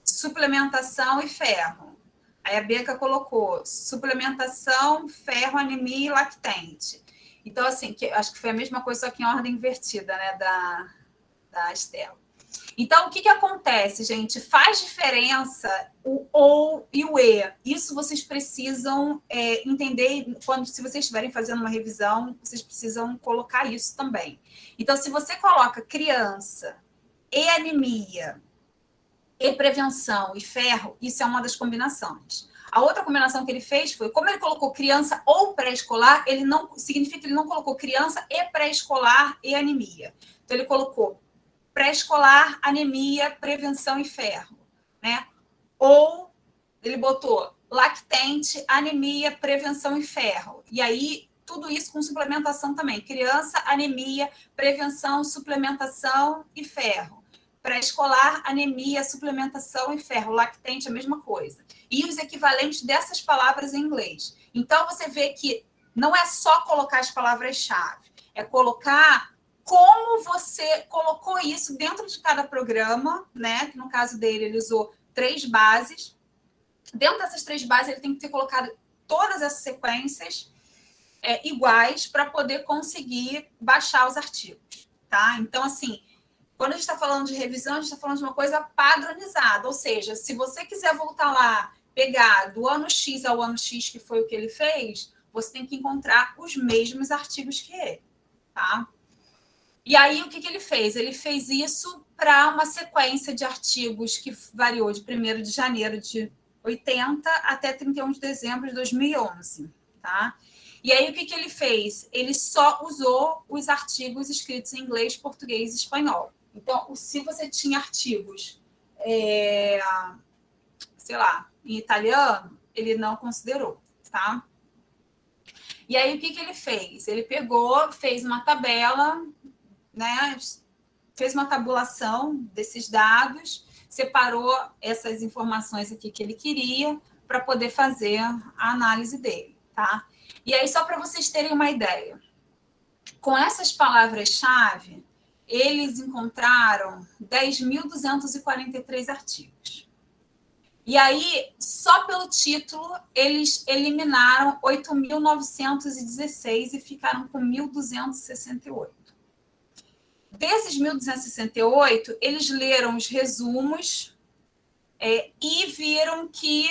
suplementação e ferro. Aí a Beca colocou suplementação, ferro, anemia e lactente. Então, assim, acho que foi a mesma coisa, só que em ordem invertida, né, da Estela. Então, o que acontece, gente? Faz diferença o ou e o e. Isso vocês precisam entender, se vocês estiverem fazendo uma revisão, vocês precisam colocar isso também. Então, se você coloca criança e anemia, e prevenção e ferro, isso é uma das combinações. A outra combinação que ele fez foi, como ele colocou criança ou pré-escolar, significa que ele não colocou criança e pré-escolar e anemia. Então, ele colocou pré-escolar, anemia, prevenção e ferro, né? Ou ele botou lactente, anemia, prevenção e ferro. E aí, tudo isso com suplementação também. Criança, anemia, prevenção, suplementação e ferro. Pré-escolar, anemia, suplementação e ferro. Lactente, a mesma coisa. E os equivalentes dessas palavras em inglês. Então, você vê que não é só colocar as palavras-chave, é colocar como você colocou isso dentro de cada programa, né? Que no caso dele, ele usou 3 bases. Dentro dessas 3 bases, ele tem que ter colocado todas essas sequências iguais para poder conseguir baixar os artigos, tá? Então, assim, quando a gente está falando de revisão, a gente está falando de uma coisa padronizada, ou seja, se você quiser voltar lá, pegar do ano X ao ano X, que foi o que ele fez, você tem que encontrar os mesmos artigos que ele, tá? E aí, o que ele fez? Ele fez isso para uma sequência de artigos que variou de 1º de janeiro de 80 até 31 de dezembro de 2011, tá? E aí, o que ele fez? Ele só usou os artigos escritos em inglês, português e espanhol. Então, se você tinha artigos, sei lá, em italiano, ele não considerou, tá? E aí, o que ele fez? Ele pegou, fez uma tabela, né? Fez uma tabulação desses dados, separou essas informações aqui que ele queria para poder fazer a análise dele, tá? E aí, só para vocês terem uma ideia, com essas palavras-chave, eles encontraram 10.243 artigos. E aí, só pelo título, eles eliminaram 8.916 e ficaram com 1.268. Desses 1.268, eles leram os resumos e viram que,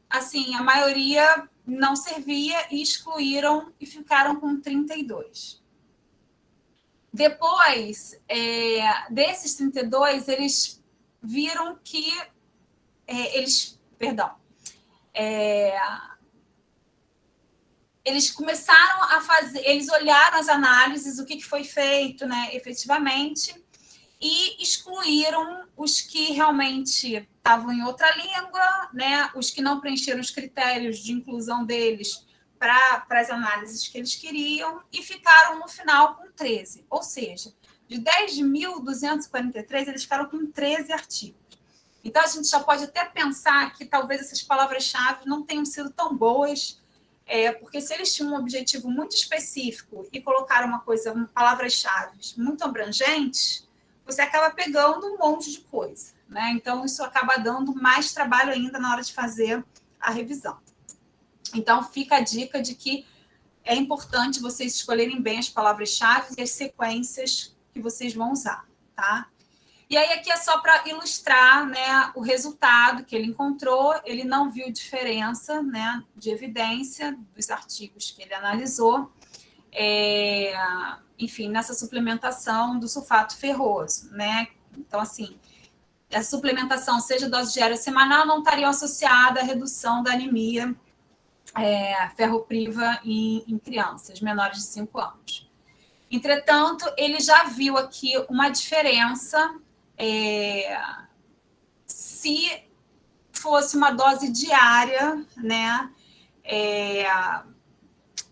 assim, a maioria não servia e excluíram e ficaram com 32. Depois, desses 32, eles viram que eles começaram a fazer, eles olharam as análises, o que foi feito, né, efetivamente, e excluíram os que realmente estavam em outra língua, né, os que não preencheram os critérios de inclusão deles para as análises que eles queriam, e ficaram no final com 13. Ou seja, de 10.243, eles ficaram com 13 artigos. Então, a gente já pode até pensar que talvez essas palavras-chave não tenham sido tão boas, porque se eles tinham um objetivo muito específico e colocaram palavras-chave muito abrangentes, você acaba pegando um monte de coisa, né? Então, isso acaba dando mais trabalho ainda na hora de fazer a revisão. Então, fica a dica de que é importante vocês escolherem bem as palavras-chave e as sequências que vocês vão usar, tá? E aí, aqui é só para ilustrar, né, o resultado que ele encontrou. Ele não viu diferença, né, de evidência dos artigos que ele analisou, enfim, nessa suplementação do sulfato ferroso, né? Então, assim, essa suplementação, seja dose diária ou semanal, não estaria associada à redução da anemia ferropriva em crianças menores de 5 anos. Entretanto, ele já viu aqui uma diferença se fosse uma dose diária, né?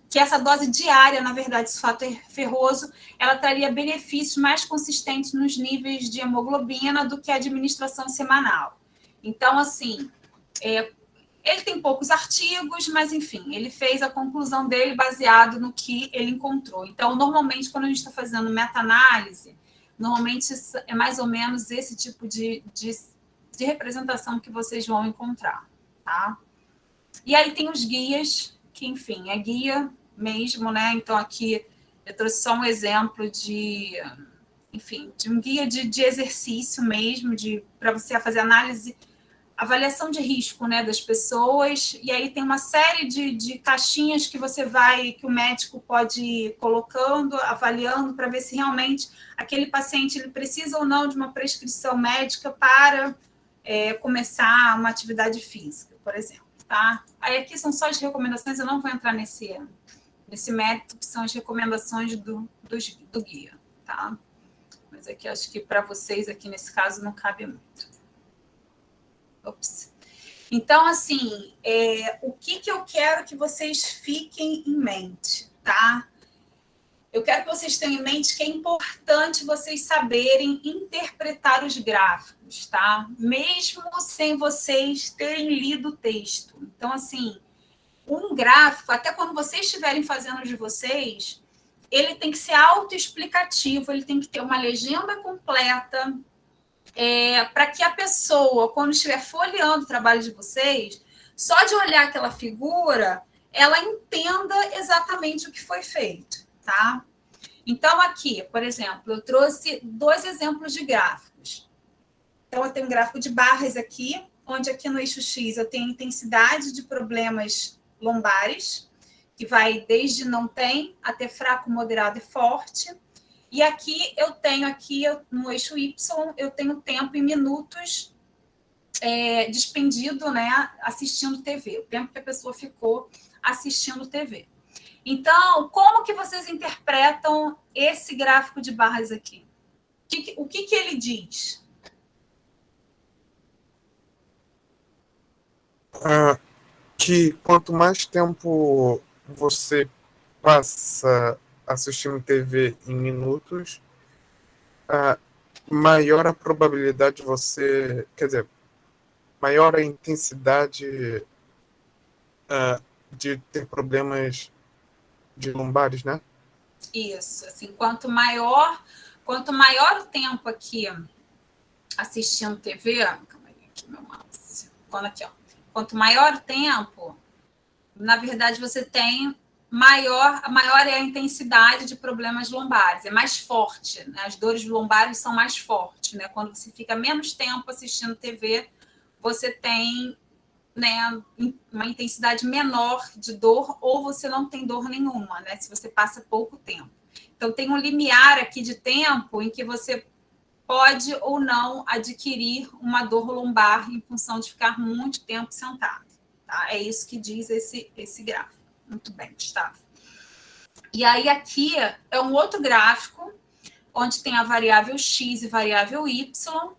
Que essa dose diária, na verdade, de sulfato ferroso, ela traria benefícios mais consistentes nos níveis de hemoglobina do que a administração semanal. Então, assim, ele tem poucos artigos, mas, enfim, ele fez a conclusão dele baseado no que ele encontrou. Então, normalmente, quando a gente está fazendo meta-análise, normalmente é mais ou menos esse tipo de representação que vocês vão encontrar, tá? E aí tem os guias, que, enfim, é guia mesmo, né? Então, aqui eu trouxe só um exemplo de um guia de exercício mesmo, para você fazer avaliação de risco, né, das pessoas, e aí tem uma série de caixinhas que que o médico pode ir colocando, avaliando, para ver se realmente aquele paciente ele precisa ou não de uma prescrição médica para começar uma atividade física, por exemplo, tá? Aí aqui são só as recomendações, eu não vou entrar nesse mérito, que são as recomendações do guia, tá? Mas aqui acho que para vocês, aqui nesse caso, não cabe muito. Ops. Então, assim, o que eu quero que vocês fiquem em mente, tá? Eu quero que vocês tenham em mente que é importante vocês saberem interpretar os gráficos, tá? Mesmo sem vocês terem lido o texto. Então, assim, um gráfico, até quando vocês estiverem fazendo os de vocês, ele tem que ser autoexplicativo, ele tem que ter uma legenda completa, para que a pessoa, quando estiver folheando o trabalho de vocês, só de olhar aquela figura, ela entenda exatamente o que foi feito, tá? Então, aqui, por exemplo, eu trouxe 2 exemplos de gráficos. Então, eu tenho um gráfico de barras aqui, onde aqui no eixo X eu tenho intensidade de problemas lombares, que vai desde não tem até fraco, moderado e forte. E aqui eu tenho, no eixo Y, eu tenho tempo em minutos despendido, né, assistindo TV, o tempo que a pessoa ficou assistindo TV. Então, como que vocês interpretam esse gráfico de barras aqui? O que ele diz? Que quanto mais tempo você passa assistindo TV em minutos, maior a probabilidade de você... Quer dizer, maior a intensidade de ter problemas de lombares, né? Isso, assim, quanto maior o tempo aqui assistindo TV... Calma aí, aqui meu mouse. Quanto maior o tempo, na verdade, você tem maior é a intensidade de problemas lombares, é mais forte, né? As dores lombares são mais fortes, né? Quando você fica menos tempo assistindo TV, você tem, né, uma intensidade menor de dor, ou você não tem dor nenhuma, né? Se você passa pouco tempo. Então, tem um limiar aqui de tempo em que você pode ou não adquirir uma dor lombar em função de ficar muito tempo sentado. Tá? É isso que diz esse gráfico. Muito bem, Gustavo. E aí, aqui é um outro gráfico, onde tem a variável x e variável y.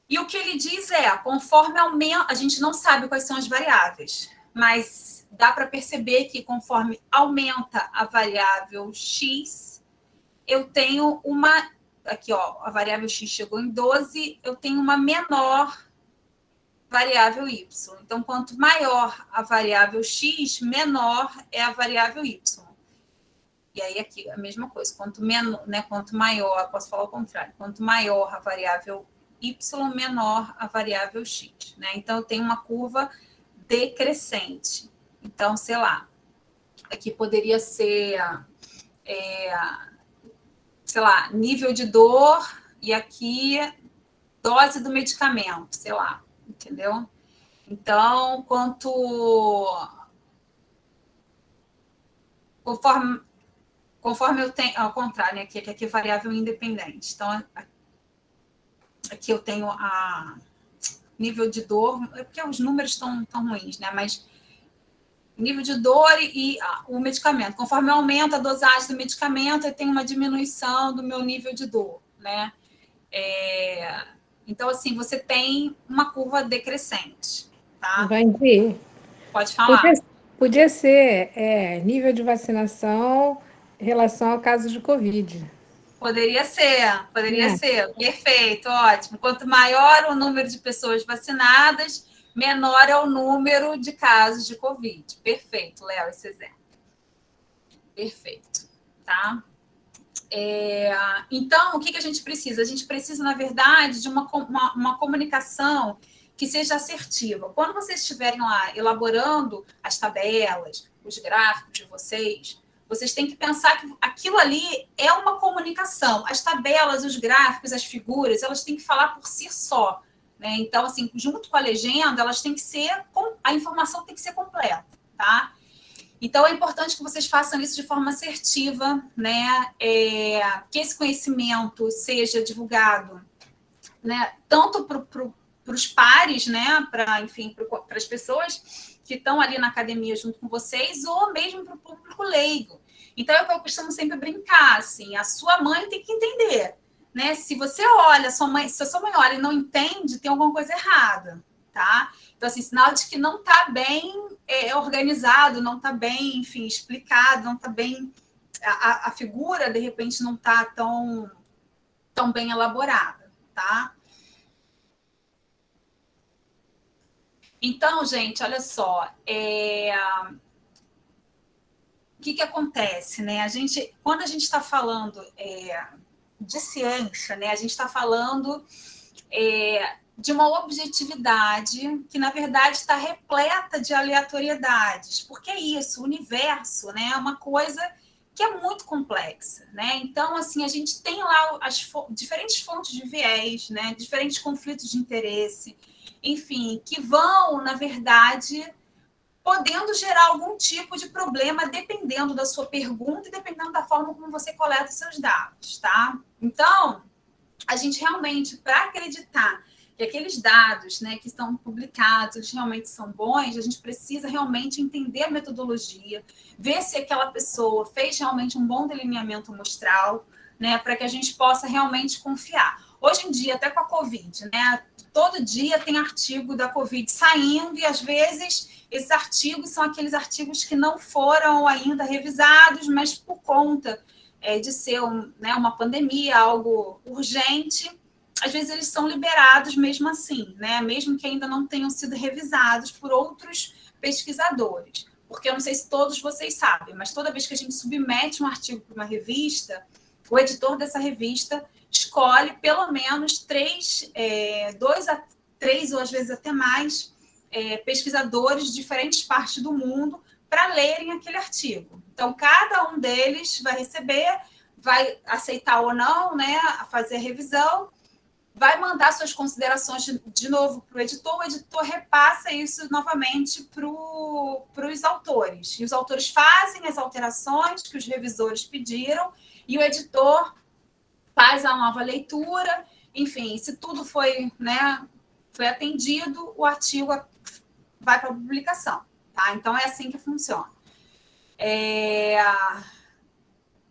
E o que ele diz é, conforme aumenta, a gente não sabe quais são as variáveis, mas dá para perceber que conforme aumenta a variável x, eu tenho uma... Aqui, ó, a variável x chegou em 12, eu tenho uma menor variável y. Então, quanto maior a variável x, menor é a variável y. E aí, aqui, a mesma coisa. Quanto maior, posso falar o contrário, quanto maior a variável y, menor a variável x. Né? Então, eu tenho uma curva decrescente. Então, sei lá, aqui poderia ser, sei lá, nível de dor e aqui dose do medicamento, sei lá, entendeu? Então, conforme eu tenho, ao contrário, né? Aqui é variável independente. Então, aqui eu tenho a nível de dor, é porque os números estão tão ruins, né? Mas nível de dor e o medicamento. Conforme aumenta a dosagem do medicamento, eu tenho uma diminuição do meu nível de dor, né? Então, assim, você tem uma curva decrescente, tá? Vandi, Pode falar. podia ser nível de vacinação em relação ao caso de Covid. Poderia ser. Perfeito, ótimo. Quanto maior o número de pessoas vacinadas, menor é o número de casos de Covid. Perfeito, Léo, esse exemplo. Perfeito, tá? Então, o que a gente precisa? A gente precisa, na verdade, de uma comunicação que seja assertiva. Quando vocês estiverem lá elaborando as tabelas, os gráficos de vocês têm que pensar que aquilo ali é uma comunicação. As tabelas, os gráficos, as figuras, elas têm que falar por si só. Né? Então, assim, junto com a legenda, elas têm que ser, a informação tem que ser completa, tá? Então, é importante que vocês façam isso de forma assertiva, né? Que esse conhecimento seja divulgado, né? Tanto para os pares, né? Para as pessoas que estão ali na academia junto com vocês, ou mesmo para o público leigo. Então, é o que eu costumo sempre brincar, assim, a sua mãe tem que entender, né? Se você olha, se a sua mãe olha e não entende, tem alguma coisa errada, tá? Então, assim, sinal de que não está bem organizado, não está bem, enfim, explicado, não está bem... A figura, de repente, não está tão bem elaborada, tá? Então, gente, olha só, o que acontece, né? Quando a gente está falando de ciência, né? A gente está falando de uma objetividade que, na verdade, está repleta de aleatoriedades. Porque é isso, o universo, né, é uma coisa que é muito complexa, né? Então, assim, a gente tem lá as diferentes fontes de viés, né, diferentes conflitos de interesse, enfim, que vão, na verdade, podendo gerar algum tipo de problema dependendo da sua pergunta e dependendo da forma como você coleta os seus dados, tá? Então, a gente realmente, para acreditar que aqueles dados, né, que estão publicados, eles realmente são bons, a gente precisa realmente entender a metodologia, ver se aquela pessoa fez realmente um bom delineamento amostral, né, para que a gente possa realmente confiar. Hoje em dia, até com a Covid, né, todo dia tem artigo da Covid saindo e, às vezes, esses artigos são aqueles artigos que não foram ainda revisados, mas por conta de ser uma pandemia, algo urgente, às vezes eles são liberados mesmo assim, né? Mesmo que ainda não tenham sido revisados por outros pesquisadores. Porque eu não sei se todos vocês sabem, mas toda vez que a gente submete um artigo para uma revista, o editor dessa revista escolhe pelo menos 2 a 3, ou às vezes até mais, pesquisadores de diferentes partes do mundo para lerem aquele artigo. Então, cada um deles vai receber, vai aceitar ou não, né, fazer a revisão, vai mandar suas considerações de novo para o editor repassa isso novamente para os autores. E os autores fazem as alterações que os revisores pediram e o editor faz a nova leitura, enfim, se tudo foi, né, foi atendido, o artigo vai para a publicação, tá? Então, é assim que funciona.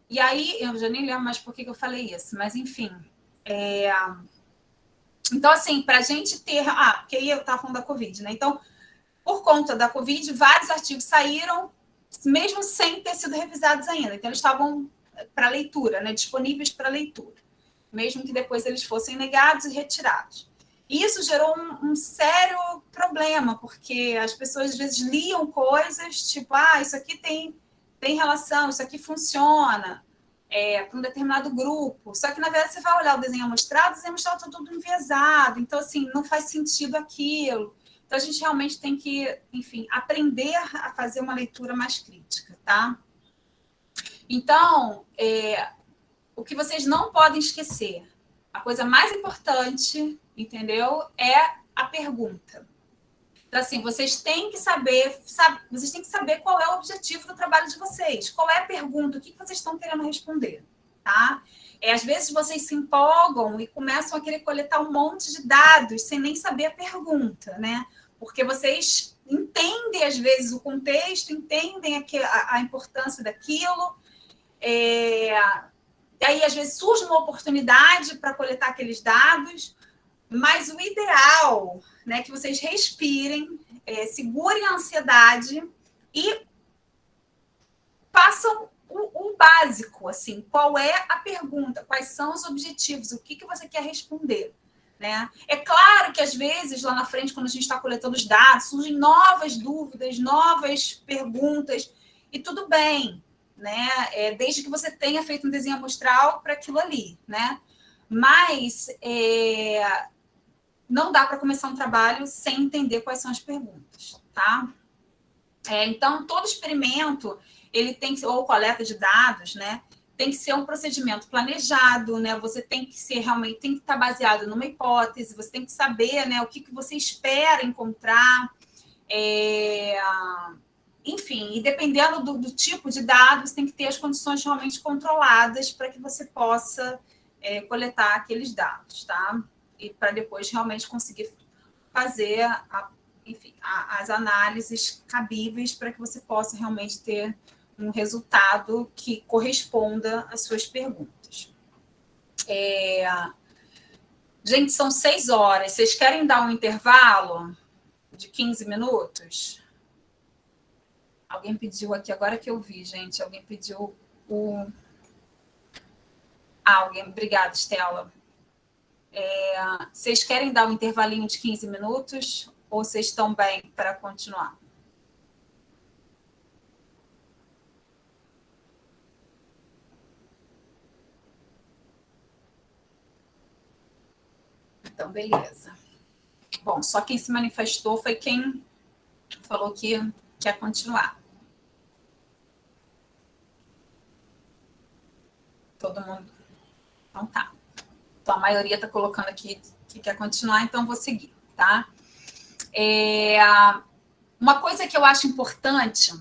E aí, eu já nem lembro mais por que eu falei isso, mas, enfim. Então, assim, para a gente ter... porque aí eu estava falando da Covid, né? Então, por conta da Covid, vários artigos saíram, mesmo sem ter sido revisados ainda. Então, eles estavam para leitura, né? Disponíveis para leitura, mesmo que depois eles fossem negados e retirados. E isso gerou um sério problema, porque as pessoas, às vezes, liam coisas, tipo, isso aqui tem relação, isso aqui funciona para um determinado grupo. Só que, na verdade, você vai olhar o desenho amostrado está tudo enviesado. Então, assim, não faz sentido aquilo. Então, a gente realmente tem que, enfim, aprender a fazer uma leitura mais crítica, tá? Então, o que vocês não podem esquecer, a coisa mais importante, entendeu? É a pergunta. Então, assim, vocês têm que saber qual é o objetivo do trabalho de vocês, qual é a pergunta, o que vocês estão querendo responder, tá? Às vezes vocês se empolgam e começam a querer coletar um monte de dados sem nem saber a pergunta, né? Porque vocês entendem, às vezes, o contexto, entendem a importância daquilo, e aí, às vezes, surge uma oportunidade para coletar aqueles dados, mas o ideal, né, é que vocês respirem, segurem a ansiedade e façam o básico, assim, qual é a pergunta, quais são os objetivos, o que você quer responder, né? É claro que, às vezes, lá na frente, quando a gente está coletando os dados, surgem novas dúvidas, novas perguntas, e tudo bem, né? Desde que você tenha feito um desenho amostral para aquilo ali, né? Mas não dá para começar um trabalho sem entender quais são as perguntas, tá? Então, todo experimento, ele tem que, ou coleta de dados, né? Tem que ser um procedimento planejado, né? Você tem que ser realmente, tem que estar baseado numa hipótese, você tem que saber, né, o que você espera encontrar. Enfim, e dependendo do tipo de dados, tem que ter as condições realmente controladas para que você possa coletar aqueles dados, tá? E para depois realmente conseguir fazer as análises cabíveis para que você possa realmente ter um resultado que corresponda às suas perguntas. Gente, são 6 horas. Vocês querem dar um intervalo de 15 minutos? Alguém pediu aqui, agora que eu vi, gente. Alguém pediu o... Obrigada, Estela. Vocês querem dar um intervalinho de 15 minutos ou vocês estão bem para continuar? Então, beleza. Bom, só quem se manifestou foi quem falou que quer continuar. Todo mundo? Então tá. Então, a maioria está colocando aqui que quer continuar, então vou seguir, tá? Uma coisa que eu acho importante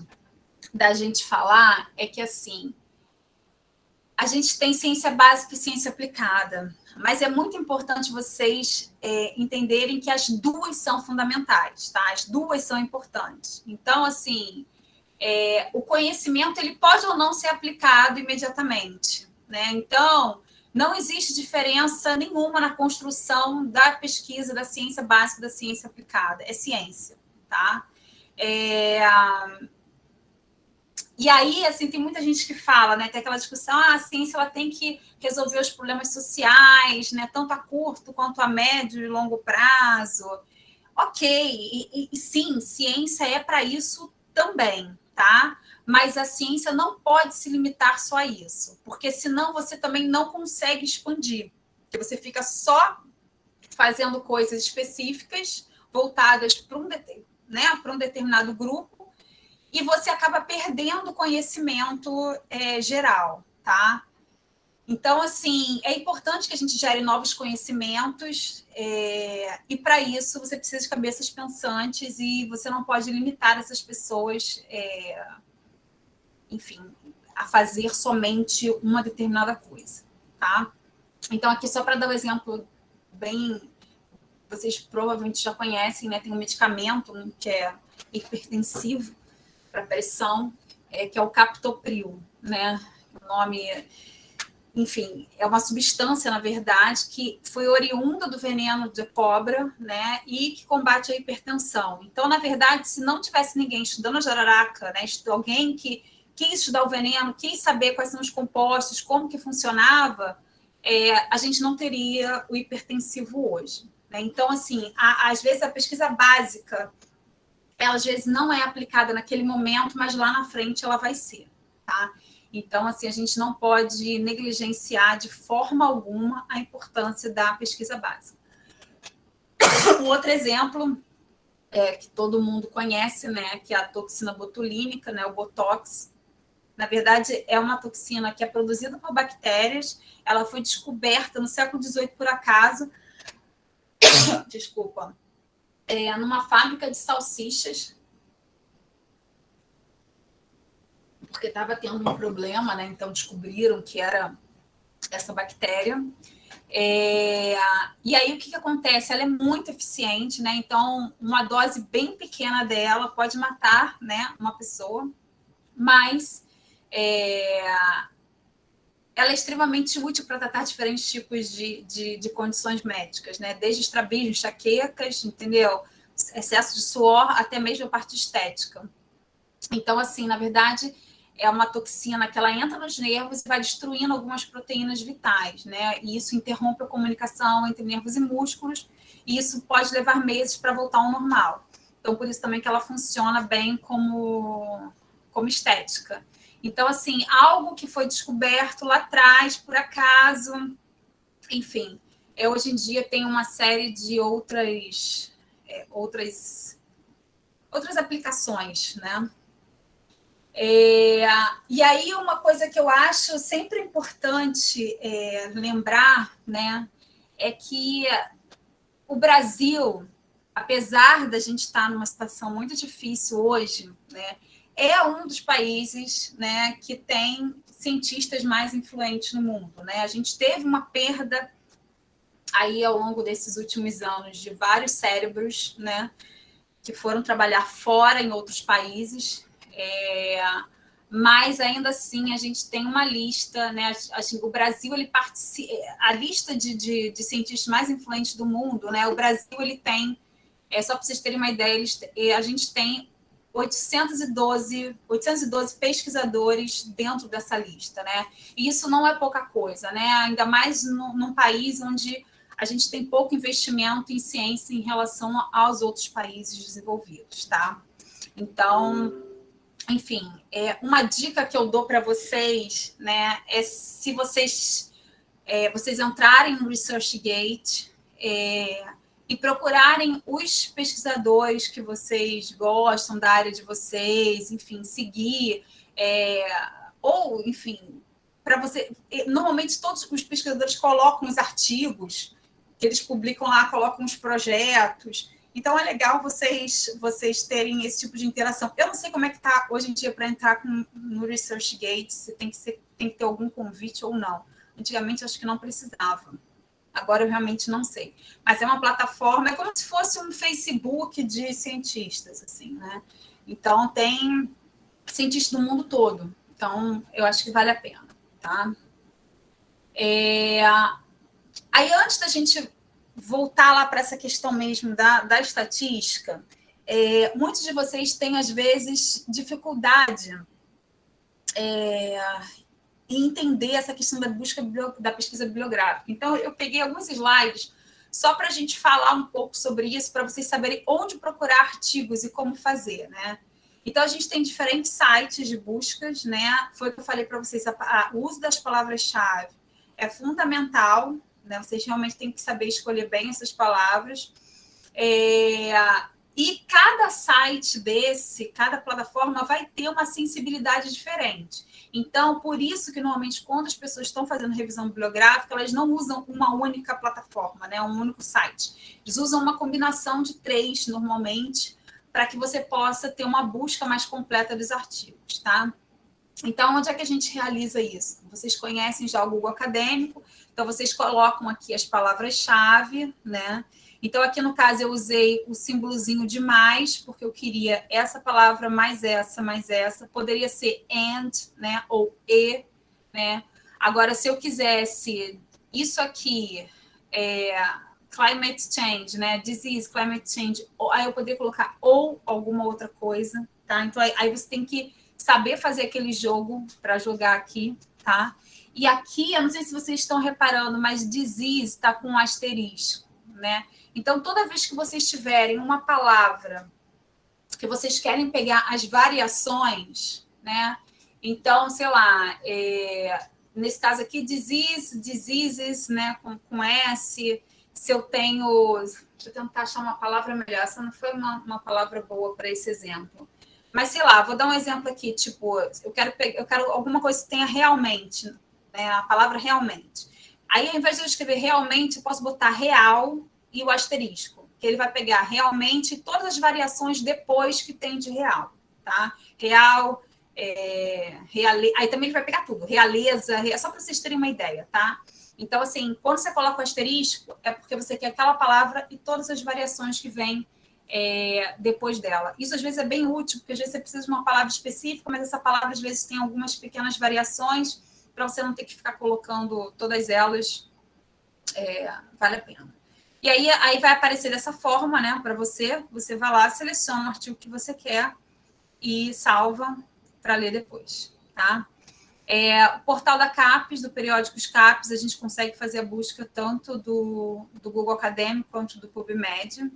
da gente falar é que, assim, a gente tem ciência básica e ciência aplicada, mas é muito importante vocês entenderem que as duas são fundamentais, tá? As duas são importantes. Então, assim, o conhecimento ele pode ou não ser aplicado imediatamente, né? Então, não existe diferença nenhuma na construção da pesquisa, da ciência básica e da ciência aplicada. É ciência, tá? E aí, assim, tem muita gente que fala, né? Tem aquela discussão, a ciência ela tem que resolver os problemas sociais, né? Tanto a curto quanto a médio e longo prazo. Ok, e sim, ciência é para isso também, tá? Mas a ciência não pode se limitar só a isso, porque senão você também não consegue expandir, porque você fica só fazendo coisas específicas voltadas para um determinado grupo e você acaba perdendo conhecimento geral, tá? Então, assim, é importante que a gente gere novos conhecimentos e, para isso, você precisa de cabeças pensantes e você não pode limitar essas pessoas, enfim, a fazer somente uma determinada coisa, tá? Então, aqui só para dar um exemplo bem... Vocês provavelmente já conhecem, né? Tem um medicamento que é hipertensivo para pressão, que é o captopril, né? O nome... Enfim, é uma substância, na verdade, que foi oriunda do veneno de cobra, né, e que combate a hipertensão. Então, na verdade, se não tivesse ninguém estudando a jararaca, né, alguém que quis estudar o veneno, quis saber quais são os compostos, como que funcionava, a gente não teria o hipertensivo hoje, né? Então, assim, às vezes a pesquisa básica, ela às vezes não é aplicada naquele momento, mas lá na frente ela vai ser, tá? Então, assim, a gente não pode negligenciar de forma alguma a importância da pesquisa básica. Um outro exemplo que todo mundo conhece, né, que é a toxina botulínica, né, o Botox. Na verdade, é uma toxina que é produzida por bactérias. Ela foi descoberta no século XVIII por acaso, desculpa, numa fábrica de salsichas, porque estava tendo um problema, né? Então descobriram que era essa bactéria. E aí o que acontece? Ela é muito eficiente, né? Então uma dose bem pequena dela pode matar, né, uma pessoa, mas ela é extremamente útil para tratar diferentes tipos de condições médicas, né? Desde estrabismo, enxaquecas, entendeu? Excesso de suor, até mesmo a parte estética. Então, assim, na verdade, é uma toxina que ela entra nos nervos e vai destruindo algumas proteínas vitais, né? E isso interrompe a comunicação entre nervos e músculos, e isso pode levar meses para voltar ao normal. Então, por isso também que ela funciona bem como estética. Então, assim, algo que foi descoberto lá atrás, por acaso, enfim, hoje em dia tem uma série de outras aplicações, né? E aí uma coisa que eu acho sempre importante lembrar, né, é que o Brasil, apesar da gente estar numa situação muito difícil hoje, né, é um dos países, né, que tem cientistas mais influentes no mundo, né? A gente teve uma perda aí ao longo desses últimos anos de vários cérebros, né, que foram trabalhar fora em outros países. Mas ainda assim a gente tem uma lista, né? O Brasil, ele participa, a lista de cientistas mais influentes do mundo, né? O Brasil, ele tem, só para vocês terem uma ideia, a gente tem 812 pesquisadores dentro dessa lista, né? E isso não é pouca coisa, né? Ainda mais num país onde a gente tem pouco investimento em ciência em relação aos outros países desenvolvidos, tá? Então, enfim, uma dica que eu dou para vocês, né, é se vocês entrarem no ResearchGate e procurarem os pesquisadores que vocês gostam da área de vocês, enfim, seguir, ou, enfim, para você... Normalmente, todos os pesquisadores colocam os artigos que eles publicam lá, colocam os projetos. Então, é legal vocês terem esse tipo de interação. Eu não sei como é que está hoje em dia para entrar no ResearchGate, se tem que ter algum convite ou não. Antigamente, acho que não precisava. Agora, eu realmente não sei. Mas é uma plataforma, é como se fosse um Facebook de cientistas, assim, né? Então, tem cientistas do mundo todo. Então, eu acho que vale a pena, tá? Aí, antes da gente voltar lá para essa questão mesmo da estatística, muitos de vocês têm, às vezes, dificuldade em entender essa questão da pesquisa bibliográfica. Então, eu peguei alguns slides só para a gente falar um pouco sobre isso, para vocês saberem onde procurar artigos e como fazer, né? Então, a gente tem diferentes sites de buscas, né? Foi o que eu falei para vocês, o uso das palavras-chave é fundamental, né? Vocês realmente têm que saber escolher bem essas palavras. E cada site desse, cada plataforma vai ter uma sensibilidade diferente. Então, por isso que, normalmente, quando as pessoas estão fazendo revisão bibliográfica, elas não usam uma única plataforma, né? Um único site. Eles usam uma combinação de 3, normalmente, para que você possa ter uma busca mais completa dos artigos, tá? Então, onde é que a gente realiza isso? Vocês conhecem já o Google Acadêmico, então vocês colocam aqui as palavras-chave, né? Então, aqui no caso, eu usei o símbolozinho de mais, porque eu queria essa palavra mais essa, mais essa. Poderia ser and, né? Ou e, né? Agora, se eu quisesse isso aqui, climate change, né? Disease, climate change, aí eu poderia colocar ou alguma outra coisa, tá? Então, aí você tem que saber fazer aquele jogo para jogar aqui, tá? E aqui, eu não sei se vocês estão reparando, mas disease está com um asterisco, né? Então, toda vez que vocês tiverem uma palavra que vocês querem pegar as variações, né? Então, sei lá, nesse caso aqui, disease, diseases, né? Com S. Se eu tenho... Deixa eu tentar achar uma palavra melhor. Essa não foi uma palavra boa para esse exemplo. Mas, sei lá, vou dar um exemplo aqui, tipo, eu quero alguma coisa que tenha realmente, né? A palavra realmente. Aí, ao invés de eu escrever realmente, eu posso botar real e o asterisco, que ele vai pegar realmente todas as variações depois que tem de real, tá? Real, aí também ele vai pegar tudo, realeza, só para vocês terem uma ideia, tá? Então, assim, quando você coloca o asterisco, é porque você quer aquela palavra e todas as variações que vêm depois dela. Isso às vezes é bem útil, porque às vezes você precisa de uma palavra específica, mas essa palavra às vezes tem algumas pequenas variações para você não ter que ficar colocando todas elas, vale a pena. E aí vai aparecer dessa forma, né, para você vai lá, seleciona o artigo que você quer e salva para ler depois, tá? O portal da CAPES, do Periódicos CAPES, a gente consegue fazer a busca tanto do Google Acadêmico quanto do PubMed.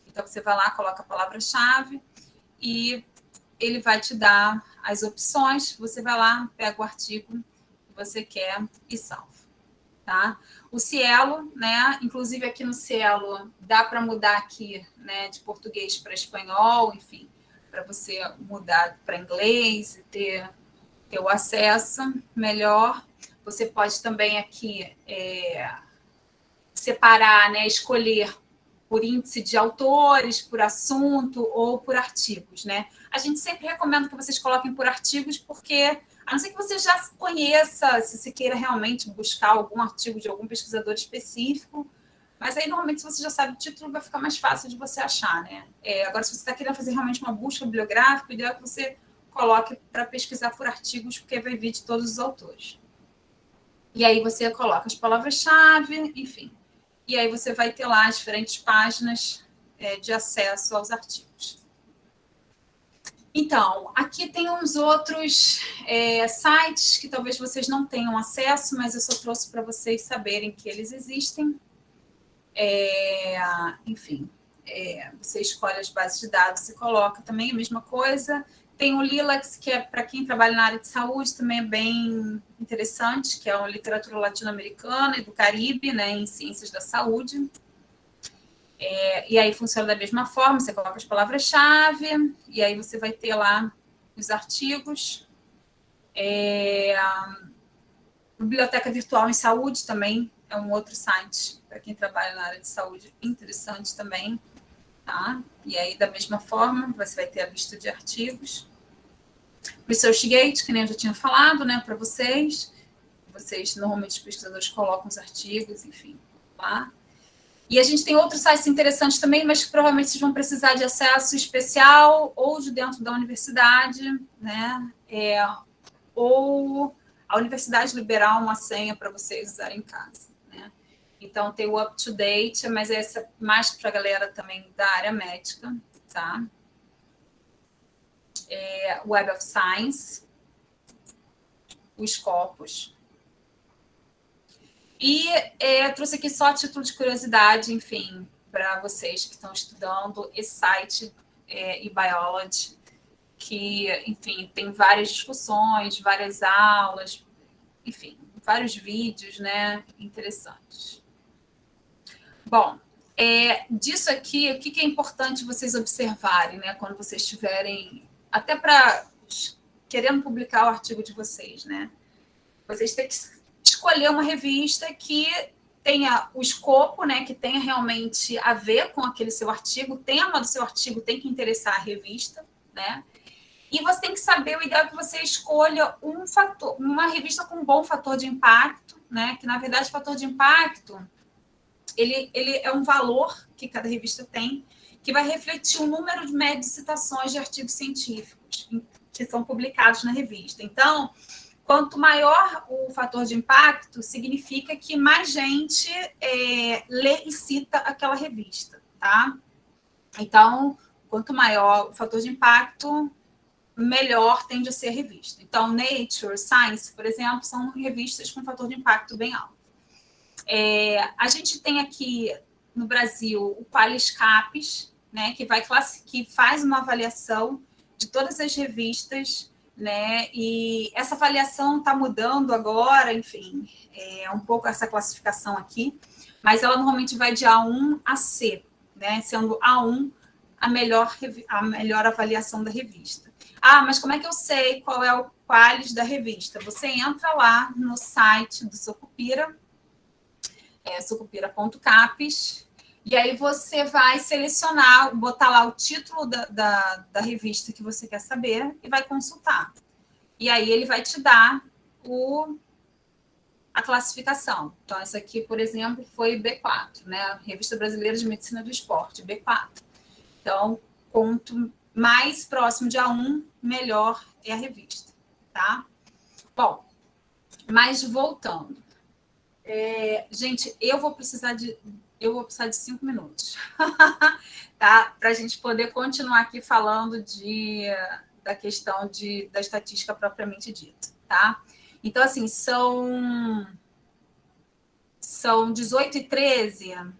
Então, você vai lá, coloca a palavra-chave e ele vai te dar as opções. Você vai lá, pega o artigo que você quer e salva, tá? O Cielo, né? Inclusive, aqui no Cielo, dá para mudar aqui, né, de português para espanhol, enfim, para você mudar para inglês e ter o acesso melhor. Você pode também aqui separar, né, escolher por índice de autores, por assunto ou por artigos, né? A gente sempre recomenda que vocês coloquem por artigos, porque, a não ser que você já conheça, se você queira realmente buscar algum artigo de algum pesquisador específico, mas aí, normalmente, se você já sabe o título, vai ficar mais fácil de você achar, né? Agora, se você está querendo fazer realmente uma busca bibliográfica, o ideal é que você coloque para pesquisar por artigos, porque vai vir de todos os autores. E aí você coloca as palavras-chave, enfim. E aí você vai ter lá as diferentes páginas de acesso aos artigos. Então, aqui tem uns outros sites que talvez vocês não tenham acesso, mas eu só trouxe para vocês saberem que eles existem. Enfim, você escolhe as bases de dados e coloca também a mesma coisa. Tem o Lilacs, que é para quem trabalha na área de saúde, também é bem interessante, que é uma literatura latino-americana e do Caribe, né, em ciências da saúde. E aí funciona da mesma forma, você coloca as palavras-chave, e aí você vai ter lá os artigos. A Biblioteca Virtual em Saúde também é um outro site para quem trabalha na área de saúde, interessante também. Tá? E aí, da mesma forma, você vai ter a lista de artigos. ResearchGate, que nem eu já tinha falado, né, para vocês. Normalmente, os pesquisadores colocam os artigos, enfim, lá. E a gente tem outros sites interessantes também, mas que provavelmente vocês vão precisar de acesso especial ou de dentro da universidade, né? Ou a universidade liberar uma senha para vocês usarem em casa, né? Então, tem o UpToDate, mas essa é mais para a galera também da área médica, tá? Web of Science, o Scopus. E trouxe aqui só a título de curiosidade, enfim, para vocês que estão estudando esse site eBiology, que, enfim, tem várias discussões, várias aulas, enfim, vários vídeos, né, interessantes. Bom, disso aqui, o que é importante vocês observarem, né, quando vocês estiverem, até para querendo publicar o artigo de vocês, né? Vocês têm que escolher uma revista que tenha o escopo, né, que tenha realmente a ver com aquele seu artigo, o tema do seu artigo tem que interessar a revista, né? E você tem que saber, o ideal é que você escolha uma revista com um bom fator de impacto, né? Que, na verdade, o fator de impacto, ele é um valor que cada revista tem, que vai refletir o número de médio de citações de artigos científicos que são publicados na revista. Então, quanto maior o fator de impacto, significa que mais gente lê e cita aquela revista, tá? Então, quanto maior o fator de impacto, melhor tende a ser a revista. Então, Nature, Science, por exemplo, são revistas com fator de impacto bem alto. A gente tem aqui no Brasil o Qualiscapes, né, que faz uma avaliação de todas as revistas, né, e essa avaliação está mudando agora, enfim, um pouco essa classificação aqui, mas ela normalmente vai de A1 a C, né, sendo A1 a melhor avaliação da revista. Ah, mas como é que eu sei qual é o Qualis da revista? Você entra lá no site do Sucupira, sucupira.capes, e aí você vai selecionar, botar lá o título da revista que você quer saber e vai consultar. E aí ele vai te dar a classificação. Então, essa aqui, por exemplo, foi B4, né? Revista Brasileira de Medicina do Esporte, B4. Então, quanto mais próximo de A1, melhor é a revista, tá? Bom, mas voltando. Gente, eu vou precisar de 5 minutos, tá? Para a gente poder continuar aqui falando da questão da estatística propriamente dita, tá? Então, assim, são 18h13.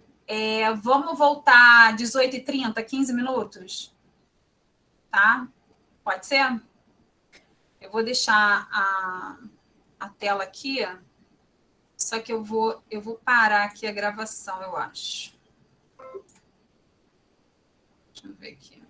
Vamos voltar 18h30, 15 minutos? Tá? Pode ser? Eu vou deixar a tela aqui, só que eu vou parar aqui a gravação, eu acho. Deixa eu ver aqui.